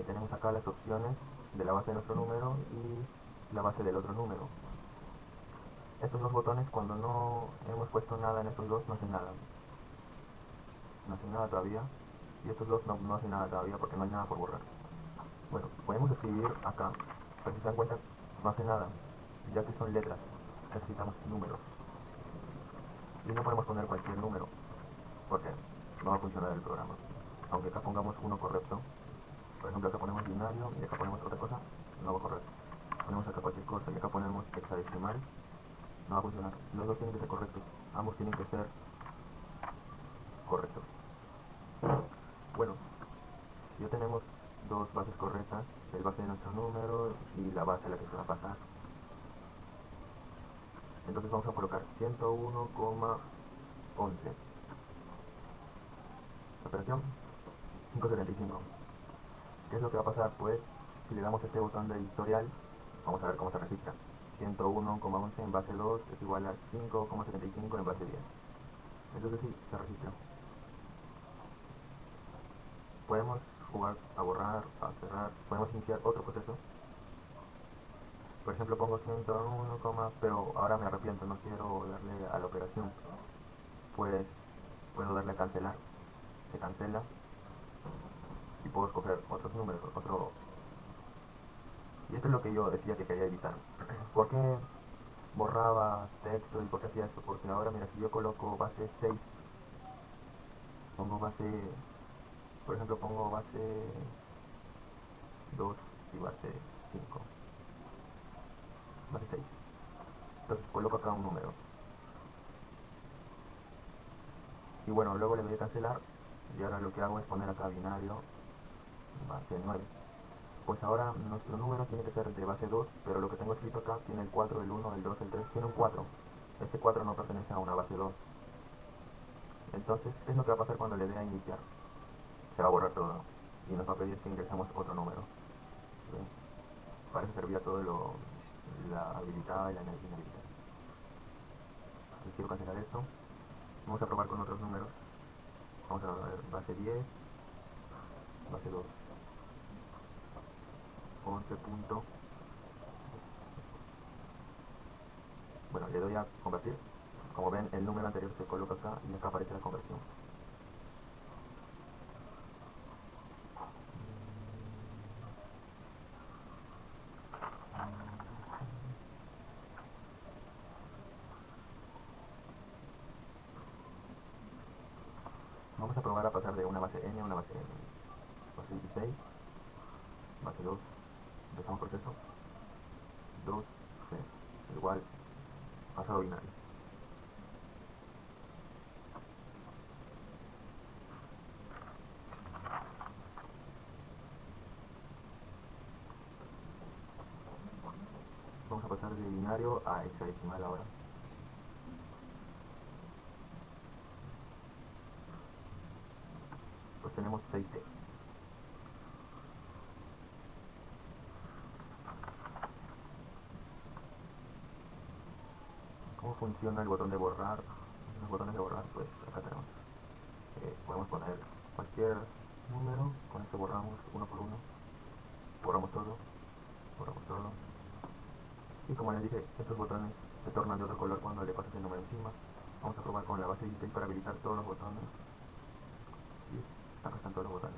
Tenemos acá las opciones de la base de nuestro número y la base del otro número. Estos dos botones, cuando no hemos puesto nada en estos dos, no hacen nada. No hacen nada todavía. Y estos dos no hacen nada todavía porque no hay nada por borrar. Bueno, podemos escribir acá, pero si se dan cuenta, no hace nada, ya que son letras. Necesitamos números. Y no podemos poner cualquier número, porque no va a funcionar el programa. Aunque acá pongamos uno correcto, por ejemplo acá ponemos binario y acá ponemos otra cosa, no va a correr. Ponemos acá cualquier cosa y acá ponemos hexadecimal, no va a funcionar. Los dos tienen que ser correctos, ambos tienen que ser correctos. Bueno, si ya tenemos dos bases correctas, el base de nuestro número y la base a la que se va a pasar, entonces vamos a colocar 101,11. Operación 575. ¿Qué es lo que va a pasar? Pues si le damos este botón de historial, vamos a ver cómo se registra. 101,11 en base 2 es igual a 5,75 en base 10. Entonces sí, se registra. Podemos jugar a borrar, a cerrar, podemos iniciar otro proceso. Por ejemplo, pongo 101, pero ahora me arrepiento, no quiero darle a la operación. Pues puedo darle a cancelar, se cancela y puedo escoger otros números, Y esto es lo que yo decía que quería evitar. ¿Por qué borraba texto y por qué hacía esto? Porque ahora, mira, si yo coloco base 6, pongo base, por ejemplo, pongo base 2 y base 5, base 6. Entonces coloco acá un número. Y bueno, luego le doy a cancelar y ahora lo que hago es poner acá binario base 9. Pues ahora nuestro número tiene que ser de base 2, pero lo que tengo escrito acá tiene el 4, el 1, el 2, el 3, tiene un 4. Este 4 no pertenece a una base 2. Entonces, ¿qué es lo que va a pasar cuando le dé a iniciar? Se va a borrar todo y nos va a pedir que ingresemos otro número. ¿Ven? Para eso servía todo la habilitada y la inhabilitada. entonces quiero cancelar esto. Vamos a probar con otros números. Vamos a ver base 10, base 2, 11 punto. Bueno, le doy a convertir. Como ven, el número anterior se coloca acá y acá aparece la conversión. Vamos a probar a pasar de una base n a una base n. Base 16, base 2, empezamos proceso. 2, c, igual, pasado binario. Vamos a pasar de binario a hexadecimal ahora. Pues tenemos 6D. ¿Cómo funciona el botón de borrar? Los botones de borrar, pues acá tenemos. Podemos poner cualquier número, con esto borramos uno por uno. Borramos todo, borramos todo. Y como les dije, estos botones se tornan de otro color cuando le pasas el número encima. Vamos a probar con la base 16 para habilitar todos los botones. Y acá están todos los botones.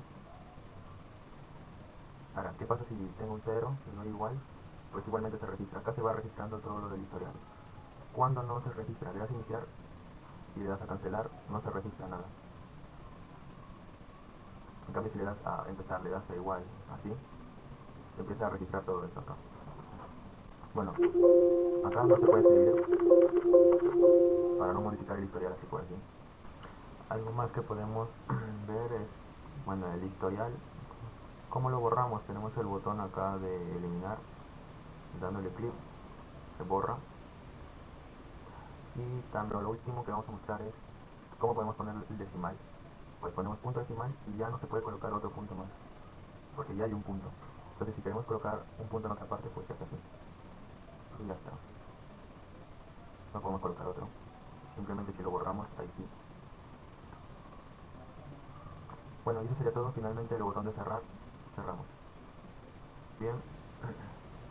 Ahora, ¿qué pasa si tengo un 0 y no hay igual? Pues igualmente se registra. Acá se va registrando todo lo del historial. Cuando no se registra, le das a iniciar y le das a cancelar, no se registra nada. En cambio, si le das a empezar, le das a igual, así, se empieza a registrar todo esto acá. Bueno, acá no se puede escribir para no modificar el historial así por aquí. Algo más que podemos ver es, bueno, el historial. ¿Cómo lo borramos? Tenemos el botón acá de eliminar, dándole clic, se borra. Y también lo último que vamos a mostrar es cómo podemos poner el decimal. Pues ponemos punto decimal y ya no se puede colocar otro punto más, porque ya hay un punto. Entonces si queremos colocar un punto en otra parte, pues se hace así. Y ya está. No podemos colocar otro. Simplemente si lo borramos, ahí sí. Bueno, y eso sería todo. Finalmente el botón de cerrar, cerramos. Bien,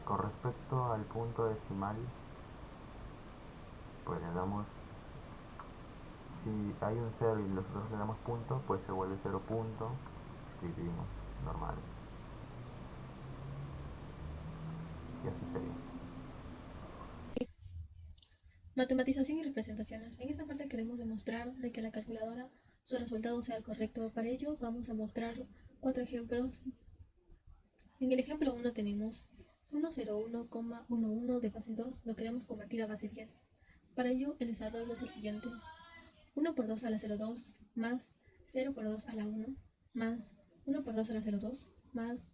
con respecto al punto decimal, pues le damos, si hay un 0 y nosotros le damos punto, pues se vuelve 0 punto, dividimos, normal. Y así sería. Matematización y representaciones. En esta parte queremos demostrar de que la calculadora su resultado sea el correcto. Para ello vamos a mostrar 4 ejemplos. En el ejemplo 1 tenemos 101,11 de base 2, lo queremos convertir a base 10. Para ello el desarrollo es el siguiente: 1 por 2 a la 0,2 más 0 por 2 a la 1 más 1 por 2 a la 0,2 más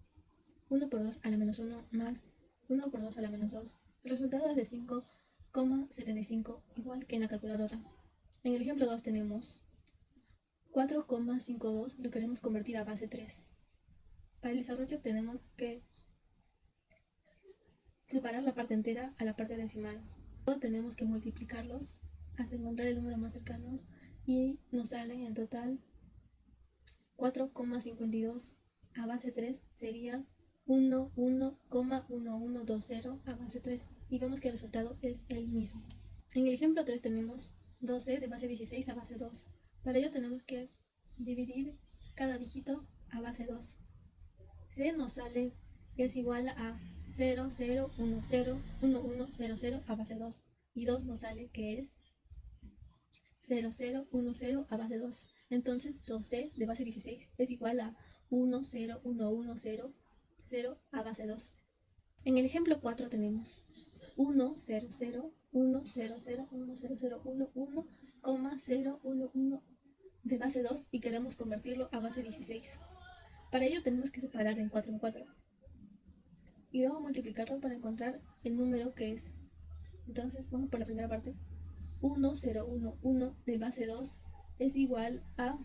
1 por 2 a la menos 1 más 1 por 2 a la menos 2. El resultado es de 5,75, igual que en la calculadora. En el ejemplo 2 tenemos 4,52, lo queremos convertir a base 3. Para el desarrollo tenemos que separar la parte entera a la parte decimal. Luego tenemos que multiplicarlos hasta encontrar el número más cercano y nos sale en total 4,52 a base 3 sería 11,1120 a base 3 y vemos que el resultado es el mismo. En el ejemplo 3 tenemos 12 de base 16 a base 2. Para ello tenemos que dividir cada dígito a base 2. C nos sale que es igual a 00101100 a base 2 y 2 nos sale que es 0010 a base 2. Entonces 2C de base 16 es igual a 101100 a base 2. En el ejemplo 4 tenemos 100100100110011 de base 2 y queremos convertirlo a base 16. Para ello tenemos que separar en 4 en 4 y luego multiplicarlo para encontrar el número que es. Entonces vamos por la primera parte. 1011 de base 2 es igual a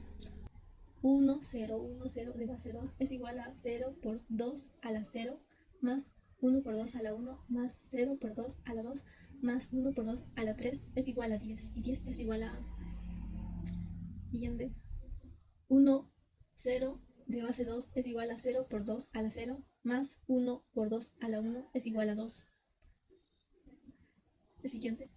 1010 de base 2 es igual a 0 por 2 a la 0 más 1 por 2 a la 1 más 0 por 2 a la 2 más 1 por 2 a la 3 es igual a 10 y 10 es igual a... Siguiente. 1, 0 de base 2 es igual a 0 por 2 a la 0 más 1 por 2 a la 1 es igual a 2. El siguiente.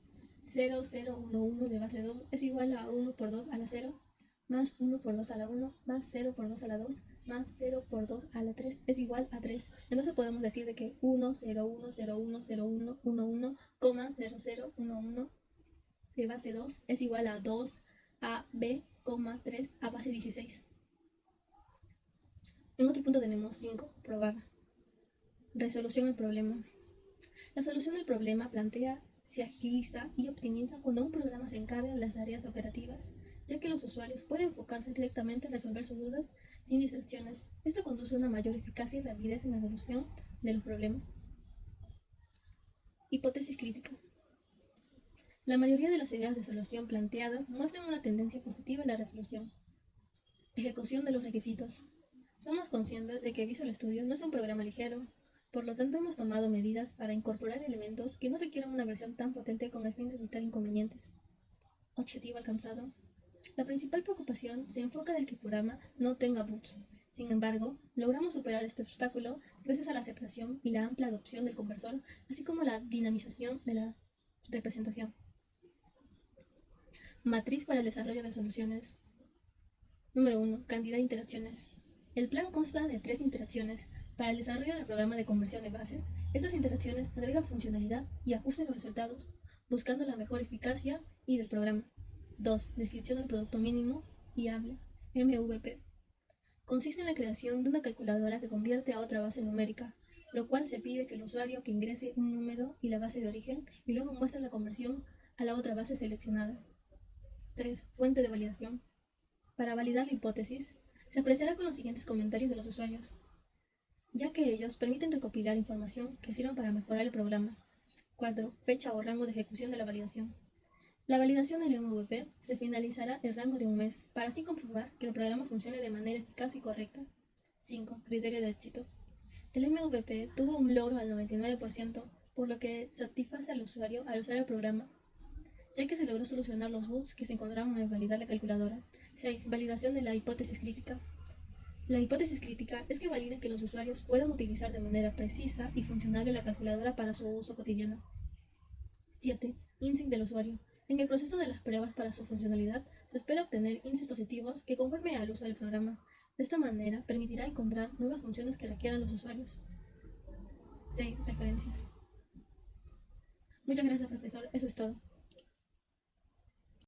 0, 0, 1, 1 de base 2 es igual a 1 por 2 a la 0 más 1 por 2 a la 1 más 0 por 2 a la 2 más 0 por 2 a la 3 es igual a 3. Entonces podemos decir de que 1, 0, 1, 0, 1, 0, 1, 1, 1, 0, 0, 1, 1 de base 2 es igual a 2 a b, 3 a base 16. En otro punto tenemos 5. Probar. Resolución del problema. La solución del problema plantea, se agiliza y optimiza cuando un programa se encarga de las áreas operativas, ya que los usuarios pueden enfocarse directamente en resolver sus dudas sin distracciones. Esto conduce a una mayor eficacia y rapidez en la solución de los problemas. Hipótesis crítica. La mayoría de las ideas de solución planteadas muestran una tendencia positiva en la resolución. Ejecución de los requisitos. Somos conscientes de que Visual Studio no es un programa ligero, por lo tanto hemos tomado medidas para incorporar elementos que no requieran una versión tan potente con el fin de evitar inconvenientes. Objetivo alcanzado. La principal preocupación se enfoca en que el programa no tenga bugs. Sin embargo, logramos superar este obstáculo gracias a la aceptación y la amplia adopción del conversor, así como la dinamización de la representación. Matriz para el desarrollo de soluciones. Número 1. Cantidad de interacciones. El plan consta de 3 interacciones. Para el desarrollo del programa de conversión de bases, estas interacciones agregan funcionalidad y ajustan los resultados, buscando la mejor eficacia y del programa. 2. Descripción del producto mínimo viable, MVP. Consiste en la creación de una calculadora que convierte a otra base numérica, lo cual se pide que el usuario que ingrese un número y la base de origen y luego muestre la conversión a la otra base seleccionada. 3. Fuente de validación. Para validar la hipótesis, se apreciará con los siguientes comentarios de los usuarios, ya que ellos permiten recopilar información que sirva para mejorar el programa. 4. Fecha o rango de ejecución de la validación. La validación del MVP se finalizará el rango de un mes, para así comprobar que el programa funcione de manera eficaz y correcta. 5. Criterio de éxito. El MVP tuvo un logro al 99%, por lo que satisface al usuario al usar el programa, ya que se logró solucionar los bugs que se encontraban al validar la calculadora. 6. Validación de la hipótesis crítica. La hipótesis crítica es que valida que los usuarios puedan utilizar de manera precisa y funcionable la calculadora para su uso cotidiano. 7. Insight del usuario. En el proceso de las pruebas para su funcionalidad, se espera obtener índices positivos que conforme al uso del programa. De esta manera, permitirá encontrar nuevas funciones que requieran los usuarios. 6. Referencias. Muchas gracias, profesor. Eso es todo.